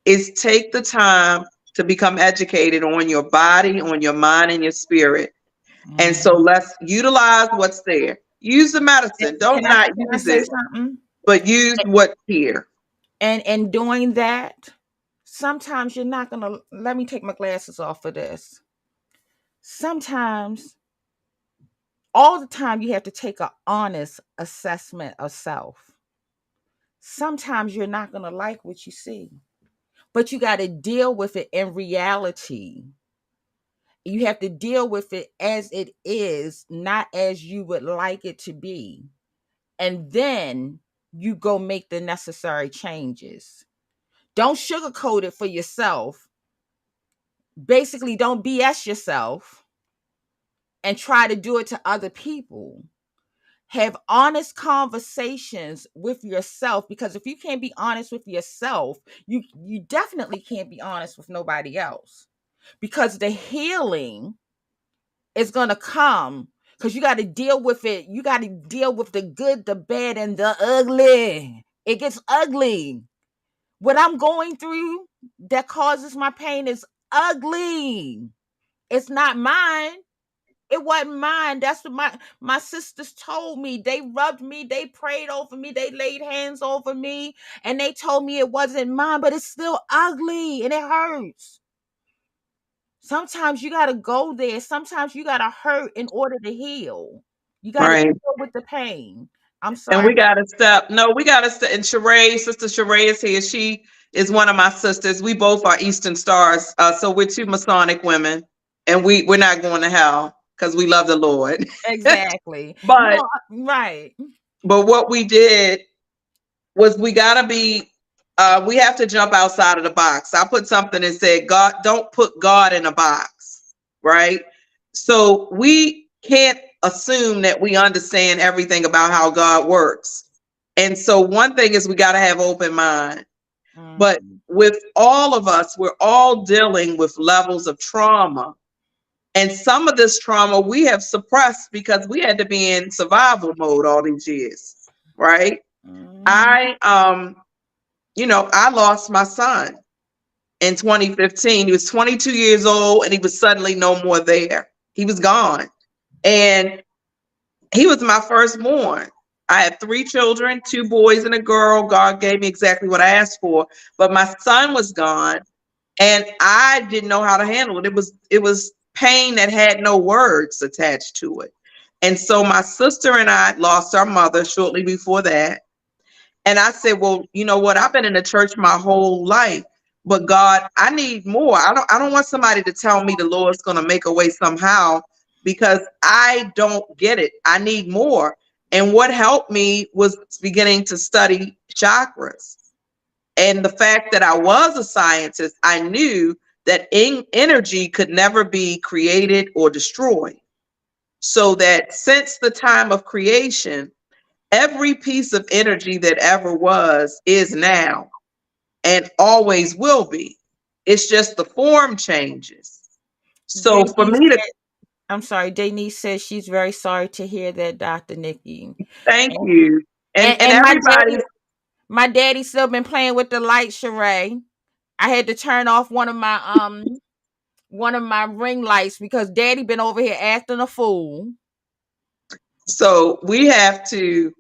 is take the time to become educated on your body, on your mind, and your spirit. And so Mhm. let's utilize what's there. Use the medicine. Don't not Can I use say it, something? but use what's here. And in doing that, sometimes you're not gonna let me take my glasses off for this. Sometimes, all the time, you have to take an honest assessment of self. Sometimes you're not gonna like what you see, but you got to deal with it in reality. You have to deal with it as it is, not as you would like it to be. And then you go make the necessary changes. Don't sugarcoat it for yourself. Basically, don't BS yourself and try to do it to other people. Have honest conversations with yourself, because if you can't be honest with yourself, you definitely can't be honest with nobody else, because the healing is going to come, because you got to deal with it. You got to deal with the good, the bad, and the ugly. It gets ugly. What I'm going through that causes my pain is ugly. It's not mine. It wasn't mine. That's what my sisters told me. They rubbed me. They prayed over me. They laid hands over me. And they told me it wasn't mine, but it's still ugly and it hurts. Sometimes you got to go there. Sometimes you got to hurt in order to heal. You got to Right. deal with the pain. I'm And sorry. we got to step. No, we got to step. And Sheree, Sister Sheree is here. She is one of my sisters. We both are Eastern Stars. So we're two Masonic women. And we're not going to hell because we love the Lord. Exactly. but No, right. but what we did was we got to be, we have to jump outside of the box. I put something and said, God, don't put God in a box. Right. So we can't assume that we understand everything about how God works. And so one thing is we got to have open mind. But with all of us, we're all dealing with levels of trauma. And some of this trauma we have suppressed because we had to be in survival mode all these years. Right. I I lost my son in 2015. He was 22 years old and he was suddenly no more there. He was gone. And he was my firstborn. I had 3 children, 2 boys and a girl. God gave me exactly what I asked for. But my son was gone and I didn't know how to handle it. It was pain that had no words attached to it. And so my sister and I lost our mother shortly before that. And I said, well, you know what? I've been in the church my whole life, but God, I need more. I don't want somebody to tell me the Lord's going to make a way somehow, because I don't get it. I need more. And what helped me was beginning to study chakras. And the fact that I was a scientist, I knew that energy could never be created or destroyed. So that since the time of creation, every piece of energy that ever was is now and always will be. It's just the form changes. So for Denise me to said, I'm sorry, Denise says she's very sorry to hear that, Dr. Nikki. thank And, you. And and everybody, my daddy still been playing with the light, Sheree. I had to turn off one of my ring lights because daddy been over here acting a fool. so we have to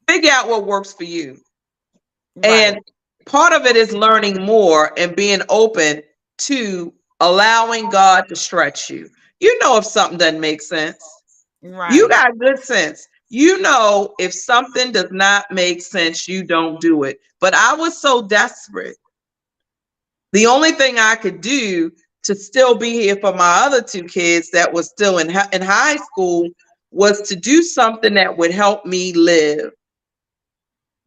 figure out what works for you. Right, And part of it is learning more and being open to allowing God to stretch you. You know, if something doesn't make sense, you right. got good sense. You know, if something does not make sense, you don't do it. But I was so desperate. The only thing I could do to still be here for my other 2 kids that was still in high school was to do something that would help me live.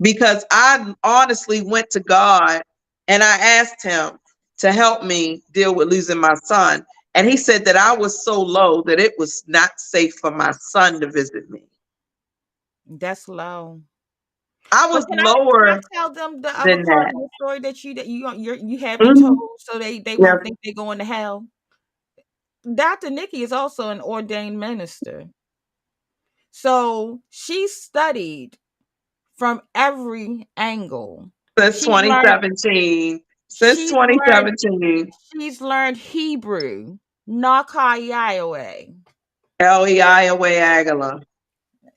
Because I honestly went to God and I asked him to help me deal with losing my son. And he said that I was so low that it was not safe for my son to visit me. That's low. I But was can I lower tell them the other than part that. of the story that you haven't told, Mhm. so they won't Yes. think they're going to hell? Dr. Nikki is also an ordained minister. So she studied from every angle. Since She's learned 2017. Since she's learned 2017. she's learned Hebrew, Nakayawe. Eliyahu Agala.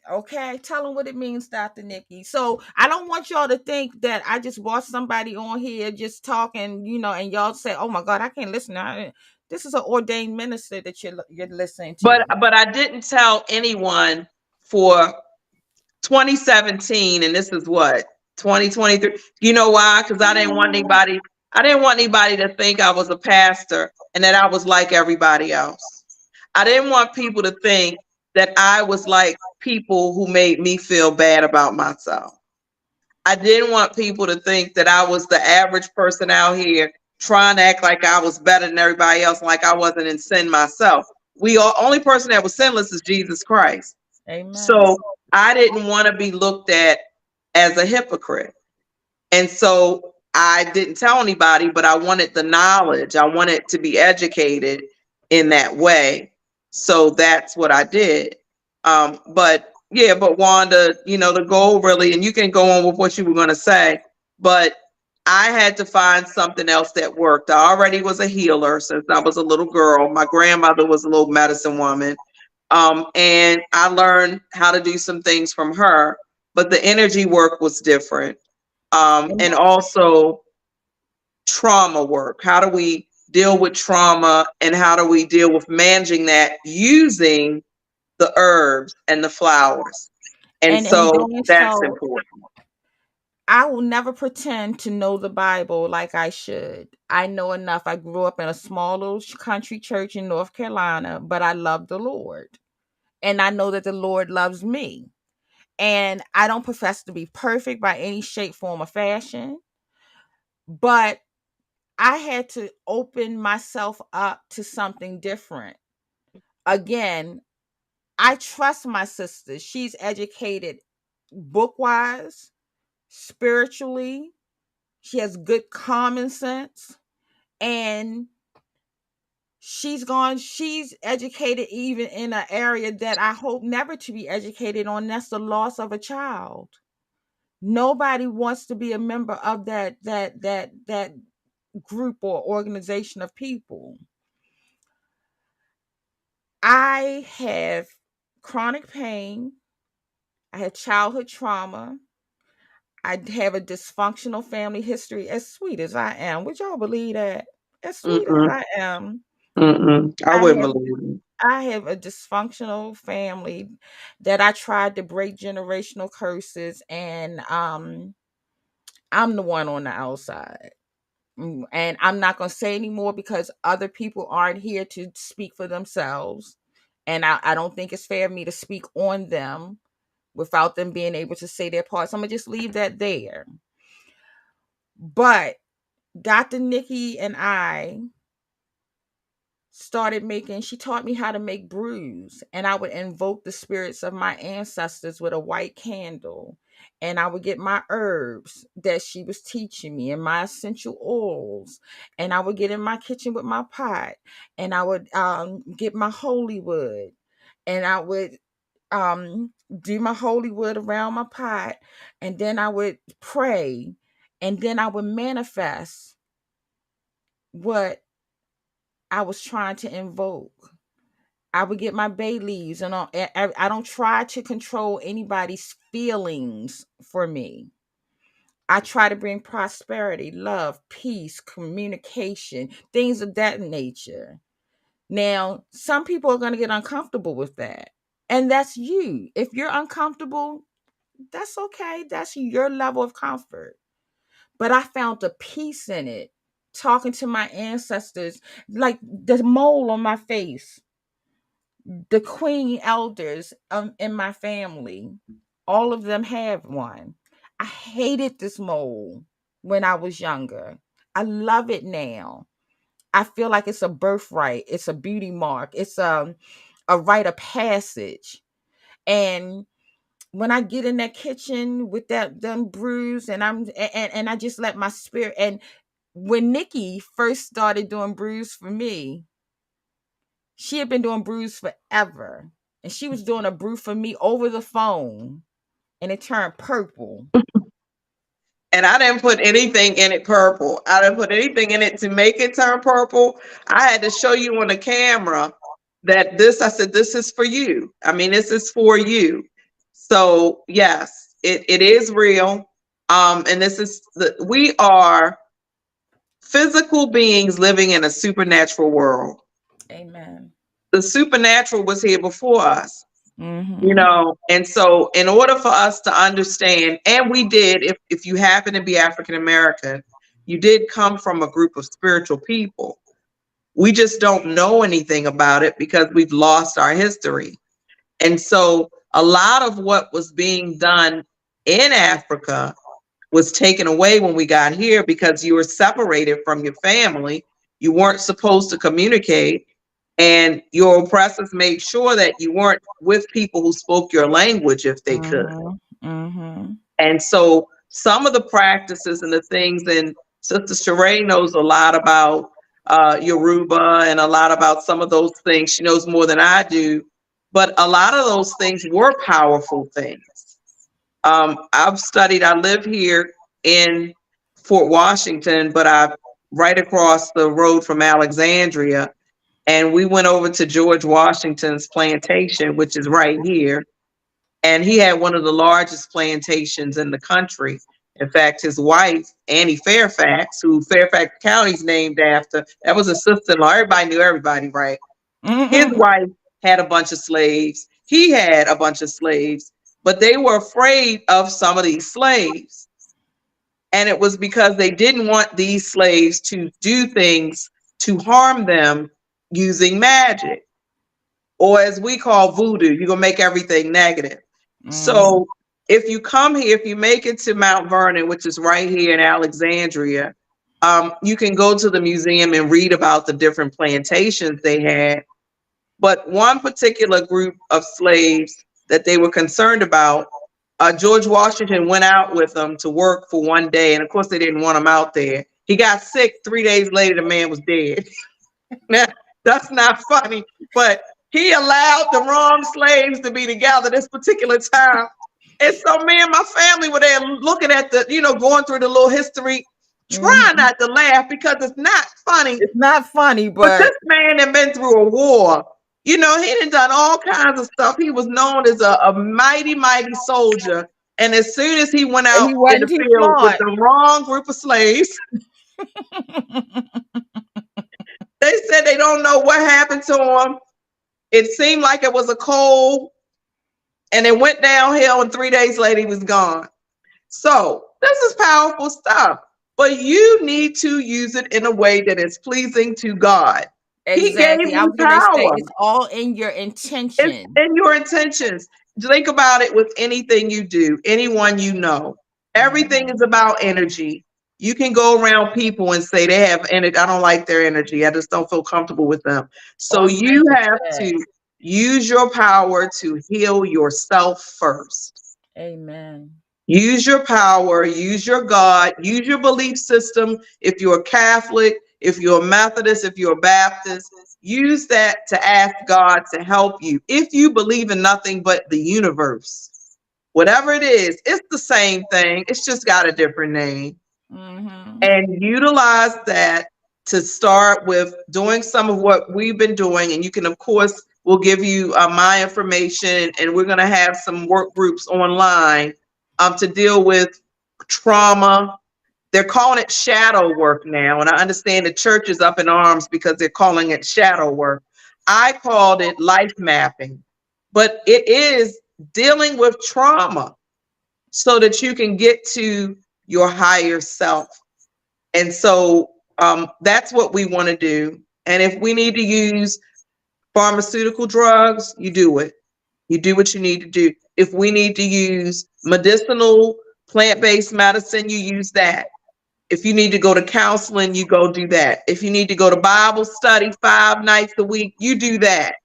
Okay, tell them what it means, Dr. Nikki. So I don't want y'all to think that I just watched somebody on here just talking, and y'all say, "Oh my God, I can't listen." This is an ordained minister that you're listening to. But I didn't tell anyone for 2017, and this is what 2023. You know why? Because I didn't want anybody to think I was a pastor and that I was like everybody else. I didn't want people to think that I was like people who made me feel bad about myself. I didn't want people to think that I was the average person out here trying to act like I was better than everybody else, like I wasn't in sin myself. We are only person that was sinless is Jesus Christ. Amen. So I didn't want to be looked at as a hypocrite. And so I didn't tell anybody, but I wanted the knowledge. I wanted to be educated in that way. So that's what I did. But yeah, but Wanda, the goal really, and you can go on with what you were going to say, but I had to find something else that worked. I already was a healer since I was a little girl. My grandmother was a little medicine woman. And I learned how to do some things from her, but the energy work was different. And And also trauma work. How do we deal with trauma and how do we deal with managing that using the herbs and the flowers? And and in so doing that's so, important. I will never pretend to know the Bible like I should. I know enough. I grew up in a small little country church in North Carolina, but I love the Lord. And I know that the Lord loves me. And I don't profess to be perfect by any shape, form, or fashion, but I had to open myself up to something different. Again, I trust my sister. She's educated book wise, spiritually. She has good common sense. And she's educated even in an area that I hope never to be educated on. That's the loss of a child. Nobody wants to be a member of that group or organization of people. I have chronic pain. I had childhood trauma. I have a dysfunctional family history. As sweet as I am, would y'all believe that? As sweet as Mm-mm, I am, mm-mm. I I wouldn't have believe it. I have a dysfunctional family that I tried to break generational curses, and I'm the one on the outside. And I'm not going to say anymore because other people aren't here to speak for themselves. And I don't think it's fair of me to speak on them without them being able to say their parts. I'm going to just leave that there. But Dr. Nikki and I she taught me how to make brews, and I would invoke the spirits of my ancestors with a white candle. And I would get my herbs that she was teaching me and my essential oils. And I would get in my kitchen with my pot, and I would get my holy wood, and I would do my holy wood around my pot. And then I would pray, and then I would manifest what I was trying to invoke. I would get my bay leaves, and I don't try to control anybody's feelings for me. I try to bring prosperity, love, peace, communication, things of that nature. Now, some people are going to get uncomfortable with that. And that's you. If you're uncomfortable, that's okay. That's your level of comfort. But I found a peace in it, talking to my ancestors, like the mole on my face, the queen elders in my family, all of them have one. I hated this mole when I was younger. I love it now. I feel like it's a birthright. It's a beauty mark. It's a rite of passage. And when I get in that kitchen with that them brews, and I just let my spirit. And when Nikki first started doing brews for me, she had been doing brews forever. And she was doing a brew for me over the phone, and it turned purple. And I didn't put anything in it purple. I didn't put anything in it to make it turn purple. I had to show you on the camera that I said, this is for you. I mean, this is for you. So yes, it is real. And we are physical beings living in a supernatural world. Amen. The supernatural was here before us. Mm-hmm. And so in order for us to understand, and we did, if you happen to be African American, you did come from a group of spiritual people. We just don't know anything about it because we've lost our history. And so a lot of what was being done in Africa was taken away when we got here because you were separated from your family. You weren't supposed to communicate, and your oppressors made sure that you weren't with people who spoke your language if they could. And so some of the practices and the things, and Sister Sheree knows a lot about Yoruba and a lot about some of those things. She knows more than I do, but a lot of those things were powerful things. I live here in Fort Washington, but I'm right across the road from Alexandria. And we went over to George Washington's plantation, which is right here. And he had one of the largest plantations in the country. In fact, his wife, Annie Fairfax, who Fairfax County's named after, that was a sister-in-law. Everybody knew everybody, right? His wife had a bunch of slaves. He had a bunch of slaves, but they were afraid of some of these slaves. And it was because they didn't want these slaves to do things to harm them using magic, or as we call voodoo. You're going to make everything negative. So if you come here, if you make it to Mount Vernon, which is right here in Alexandria, you can go to the museum and read about the different plantations they had. But one particular group of slaves that they were concerned about, George Washington went out with them to work for one day. And of course, they didn't want him out there. He got sick. 3 days later, the man was dead. Now, that's not funny, but he allowed the wrong slaves to be together this particular time. And so me and my family were there looking at the, going through the little history, trying not to laugh because it's not funny. It's not funny, but this man had been through a war. He had done all kinds of stuff. He was known as a mighty, mighty soldier. And as soon as he went out in the field with the wrong group of slaves, they said they don't know what happened to him. It seemed like it was a cold, and it went downhill, and 3 days later he was gone. So this is powerful stuff, but you need to use it in a way that is pleasing to God. Exactly. He gave you power. It's all in your intention. It's in your intentions. Think about it with anything you do, anyone you know. Everything is about energy. You can go around people and say they have energy. I don't like their energy. I just don't feel comfortable with them. So you have to use your power to heal yourself first. Amen. Use your power, use your God, use your belief system. If you're a Catholic, if you're a Methodist, if you're a Baptist, use that to ask God to help you. If you believe in nothing but the universe, whatever it is, it's the same thing. It's just got a different name. And utilize that to start with doing some of what we've been doing. And you can, of course, we'll give you my information, and we're going to have some work groups online to deal with trauma. They're calling it shadow work now. And I understand the church is up in arms because they're calling it shadow work. I called it life mapping, but it is dealing with trauma so that you can get to your higher self. And so that's what we want to do. And if we need to use pharmaceutical drugs, you do it. You do what you need to do. If we need to use medicinal plant-based medicine, you use that. If you need to go to counseling, you go do that. If you need to go to Bible study 5 nights a week, you do that.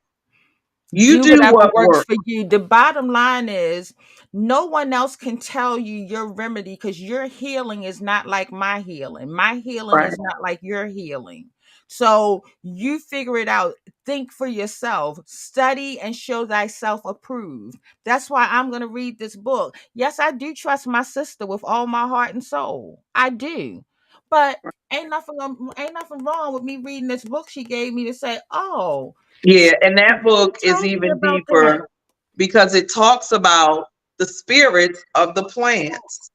You do what works for you. The bottom line is no one else can tell you your remedy, because your healing is not like my healing. My healing is not like your healing. So you figure it out. Think for yourself. Study and show thyself approved. That's why I'm going to read this book. Yes, I do trust my sister with all my heart and soul. I do. But ain't nothing wrong with me reading this book she gave me to say, oh, yeah, and that book is even deeper because it talks about the spirits of the plants.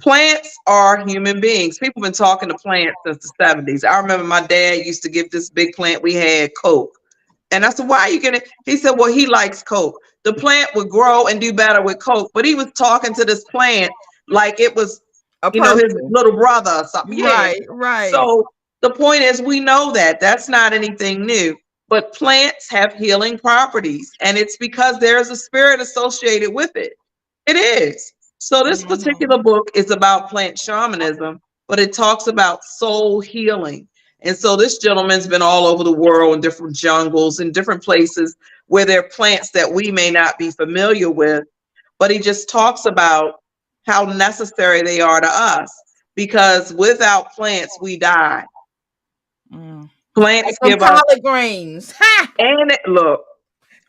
Plants are human beings. People have been talking to plants since the 70s. I remember my dad used to give this big plant we had Coke. And I said, why are you getting it? He said, well, he likes Coke. The plant would grow and do better with Coke, but he was talking to this plant like it was, his little brother or something. Yeah. Right. So the point is, we know that that's not anything new. but plants have healing properties, and it's because there's a spirit associated with it. It is. So this Mhm. particular book is about plant shamanism, but it talks about soul healing. And so this gentleman's been all over the world in different jungles and different places where there are plants that we may not be familiar with, but he just talks about how necessary they are to us, because without plants we die. Mm. Like Plants them give us, collard greens. Ha! and it, look,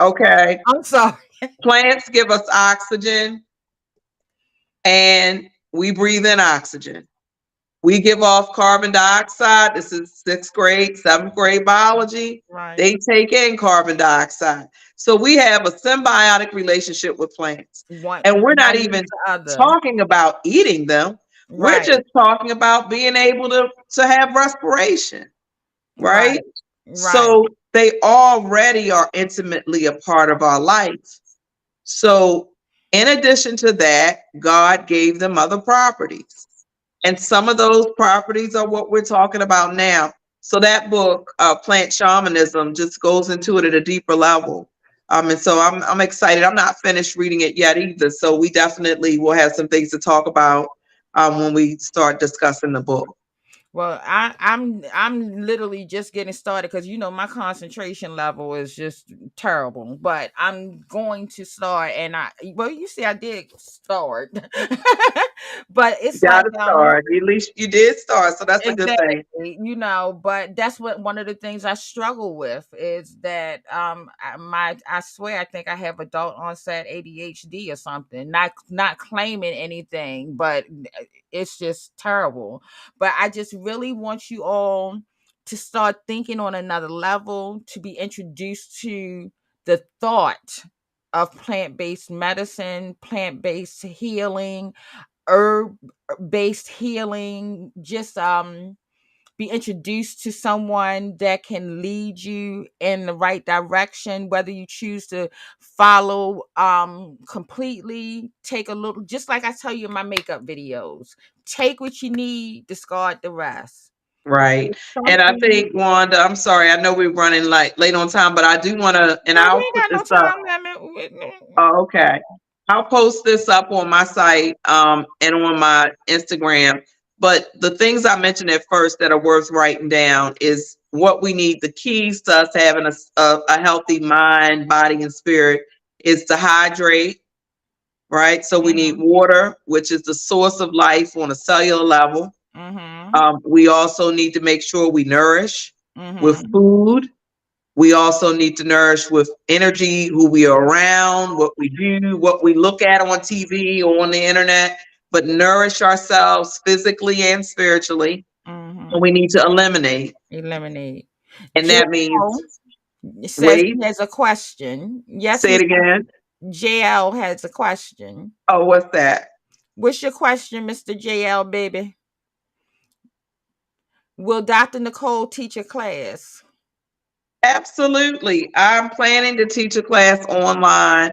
okay, I'm sorry. plants give us oxygen, and we breathe in oxygen. We give off carbon dioxide. This is sixth grade, seventh grade biology. Right. They take in carbon dioxide. So we have a symbiotic relationship with plants. And we're not One needs even the other. talking about eating them. We're Right. just talking about being able to have respiration, right? Right. Right. So they already are intimately a part of our life. So in addition to that, God gave them other properties. And some of those properties are what we're talking about now. So that book, Plant Shamanism, just goes into it at a deeper level. And so I'm excited. I'm not finished reading it yet either. So we definitely will have some things to talk about when we start discussing the book. Well, I'm literally just getting started because my concentration level is just terrible. But I'm going to start, and you see, I did start, but You it's got like to start. At least you did start. So that's a good thing. exactly, but that's what one of the things I struggle with is that I swear I think I have adult onset ADHD or something. Not claiming anything, but it's just terrible. But I just really want you all to start thinking on another level, to be introduced to the thought of plant-based medicine, plant-based healing, herb based healing, just be introduced to someone that can lead you in the right direction, whether you choose to follow completely, take a little, just like I tell you in my makeup videos, take what you need, discard the rest. If Right. there's And I something, think, Wanda, I'm sorry, I know we're running like late on time, but I do want to, and no, we I'll ain't put got no this up. time limit. Oh, okay. I'll post this up on my site and on my Instagram. But the things I mentioned at first that are worth writing down is what we need. The keys to us having a healthy mind, body, and spirit is to hydrate, right? So we need Mm-hmm. water, which is the source of life on a cellular level. Mm-hmm. We also need to make sure we nourish with Mm-hmm. food. We also need to nourish with energy, who we are around, what we do, what we look at on TV or on the internet, but nourish ourselves physically and spiritually. And Mm-hmm. we need to eliminate. Eliminate. And that means, JL says wait, he has a question. Yes, say it Miss again. JL has a question. Oh, what's that? What's your question, Mr. JL, baby? Will Dr. Nicole teach a class? Absolutely. I'm planning to teach a class online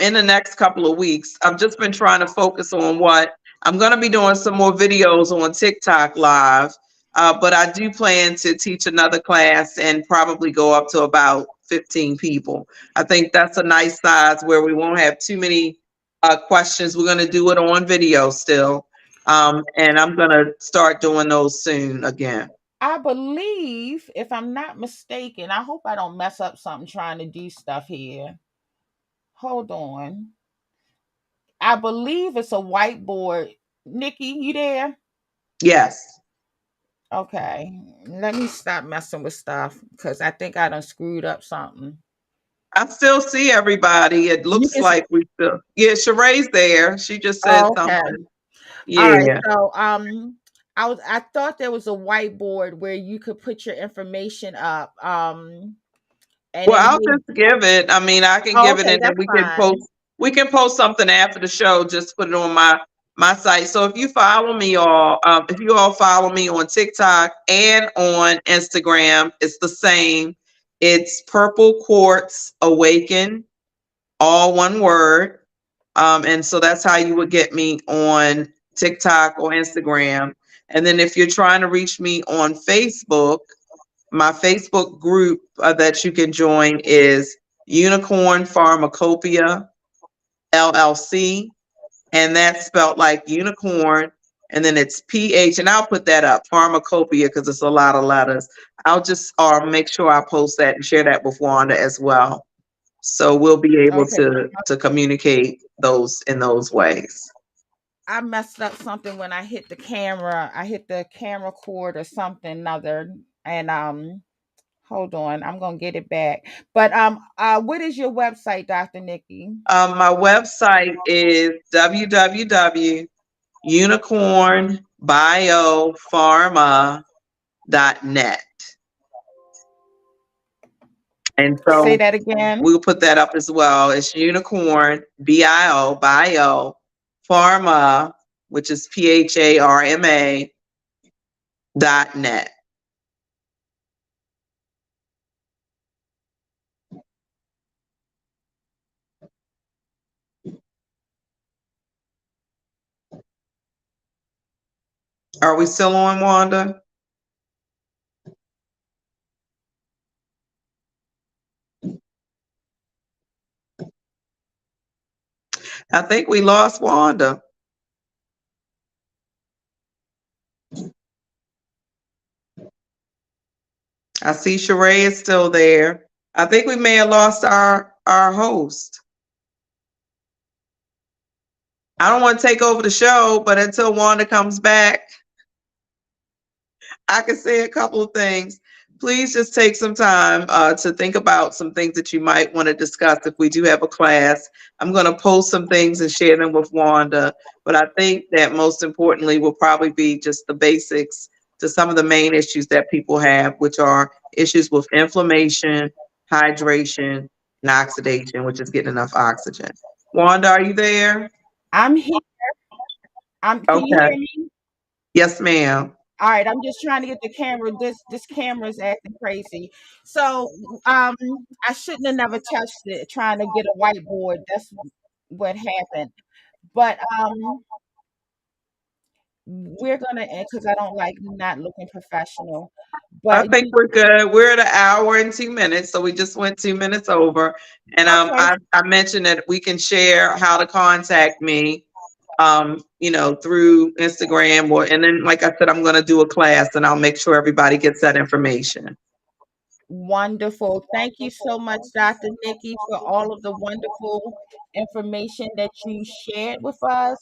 in the next couple of weeks. I've just been trying to focus on what I'm going to be doing some more videos on TikTok live, but I do plan to teach another class and probably go up to about 15 people. I think that's a nice size where we won't have too many questions. We're going to do it on video still. And I'm going to start doing those soon again. I believe, if I'm not mistaken, I hope I don't mess up something trying to do stuff here. Hold on. I believe it's a whiteboard. Nikki, you there? Yes. Okay. Let me stop messing with stuff because I think I done screwed up something. I still see everybody. It You looks can. like we still. Yeah, Sheree's there. She just said Okay. something. All right. Yeah. So I thought there was a whiteboard where you could put your information up. And Well, then I'll just give it. I mean, I can oh, give it, okay, and then that's we can post. fine. We can post something after the show. Just put it on my site. So if you follow me, all if you all follow me on TikTok and on Instagram, it's the same. It's Purple Quartz Awaken, all one word. And so that's how you would get me on TikTok or Instagram. And then if you're trying to reach me on Facebook, My Facebook group that you can join is Unicorn Pharmacopoeia LLC, and that's spelled like unicorn, and then it's PH, and I'll put that up, Pharmacopoeia, because it's a lot of letters. I'll just make sure I post that and share that with Wanda as well. So we'll be able Okay. to communicate those in those ways. I messed up something when I hit the camera. I hit the camera cord or something other, and hold on, I'm gonna get it back. But what is your website, Dr. Nikki? My website is www.unicornbiopharma.net. And Say so that again. we'll put that up as well. It's unicorn, bio, pharma, which is PHARMA.net. Are we still on, Wanda? I think we lost Wanda. I see Sheree is still there. I think we may have lost our host. I don't want to take over the show, but until Wanda comes back, I can say a couple of things. Please just take some time to think about some things that you might want to discuss if we do have a class. I'm going to post some things and share them with Wanda, but I think that most importantly will probably be just the basics to some of the main issues that people have, which are issues with inflammation, hydration, and oxidation, which is getting enough oxygen. Wanda, are you there? I'm here. Can you Okay. hear me? Yes, ma'am. All right, I'm just trying to get the camera. This camera is acting crazy. So I shouldn't have never touched it trying to get a whiteboard. That's what happened. But we're gonna end because I don't like not looking professional. I But think we're good. We're at an hour and 2 minutes, so we just went 2 minutes over. And okay, I mentioned that we can share how to contact me, through Instagram and then, like I said, I'm going to do a class, and I'll make sure everybody gets that information. wonderful. Thank you so much, Dr. Nikki, for all of the wonderful information that you shared with us.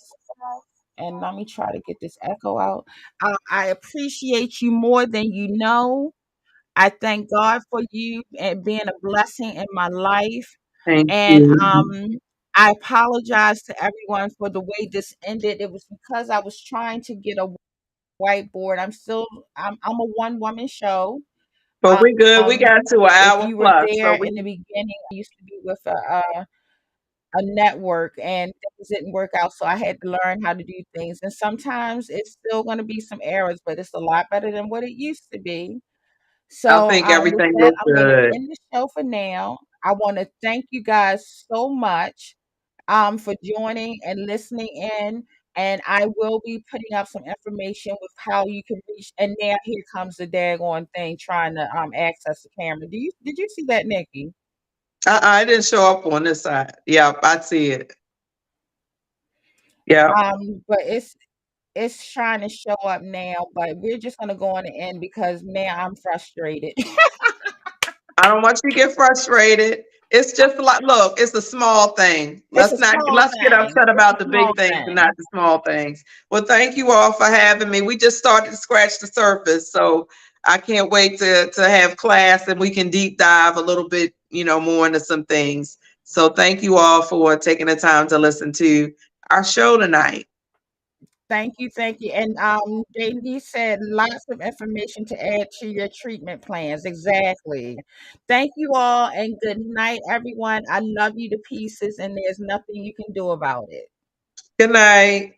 And let me try to get this echo out. I appreciate you more than you know. I thank God for you and being a blessing in my life. Thank And you. I apologize to everyone for the way this ended. It was because I was trying to get a whiteboard. I'm a one woman show. But we're good. We got to an If hour you were plus, there so in the beginning, I used to be with a network and things didn't work out. So I had to learn how to do things. And sometimes it's still going to be some errors, but it's a lot better than what it used to be. I So think with everything that, goes I'm going to good. end the show for now. I want to thank you guys so much for joining and listening in. And I will be putting up some information with how you can reach. And now here comes the daggone thing trying to access the camera. Did you see that, Nikki? I didn't show up on this side. Yeah, I see it. Yeah. But it's trying to show up now. But we're just gonna go on the end because now I'm frustrated. I don't want you to get frustrated. It's just a lot. Look, it's a small thing. It's a Let's not small let's get thing. upset It's a about the small big things and not thing. the small things. Well, thank you all for having me. We just started to scratch the surface, so I can't wait to have class and we can deep dive a little bit, more into some things. So thank you all for taking the time to listen to our show tonight. Thank you. And JD said lots of information to add to your treatment plans. Exactly. Thank you all and good night, everyone. I love you to pieces, and there's nothing you can do about it. Good night.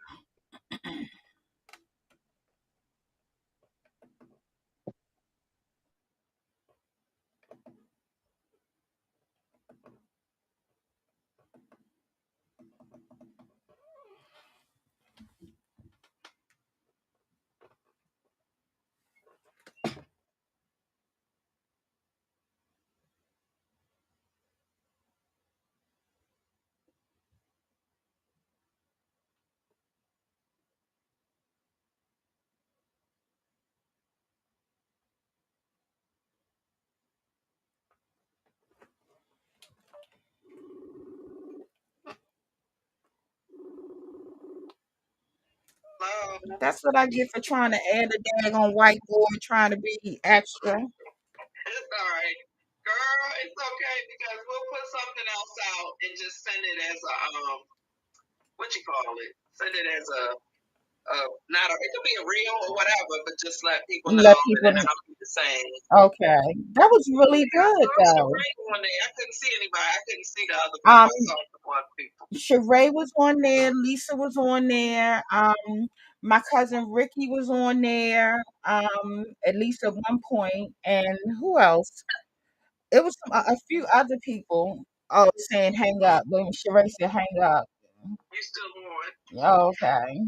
That's what I get for trying to add a daggone whiteboard, trying to be extra. It's all right. Girl, it's okay because we'll put something else out and just send it as a what you call it? Send it as a not a, it could be a reel or whatever, but just let people know Let that people it's know. not the same. Okay, that was really I good saw though. Sheree on there. I couldn't see anybody. I couldn't see the other people. I saw the one people. Sheree was on there. Lisa was on there. My cousin Ricky was on there. At least at one point, and who else? It was a few other people. Saying hang up when Sheree said hang up. You still on? Oh, okay.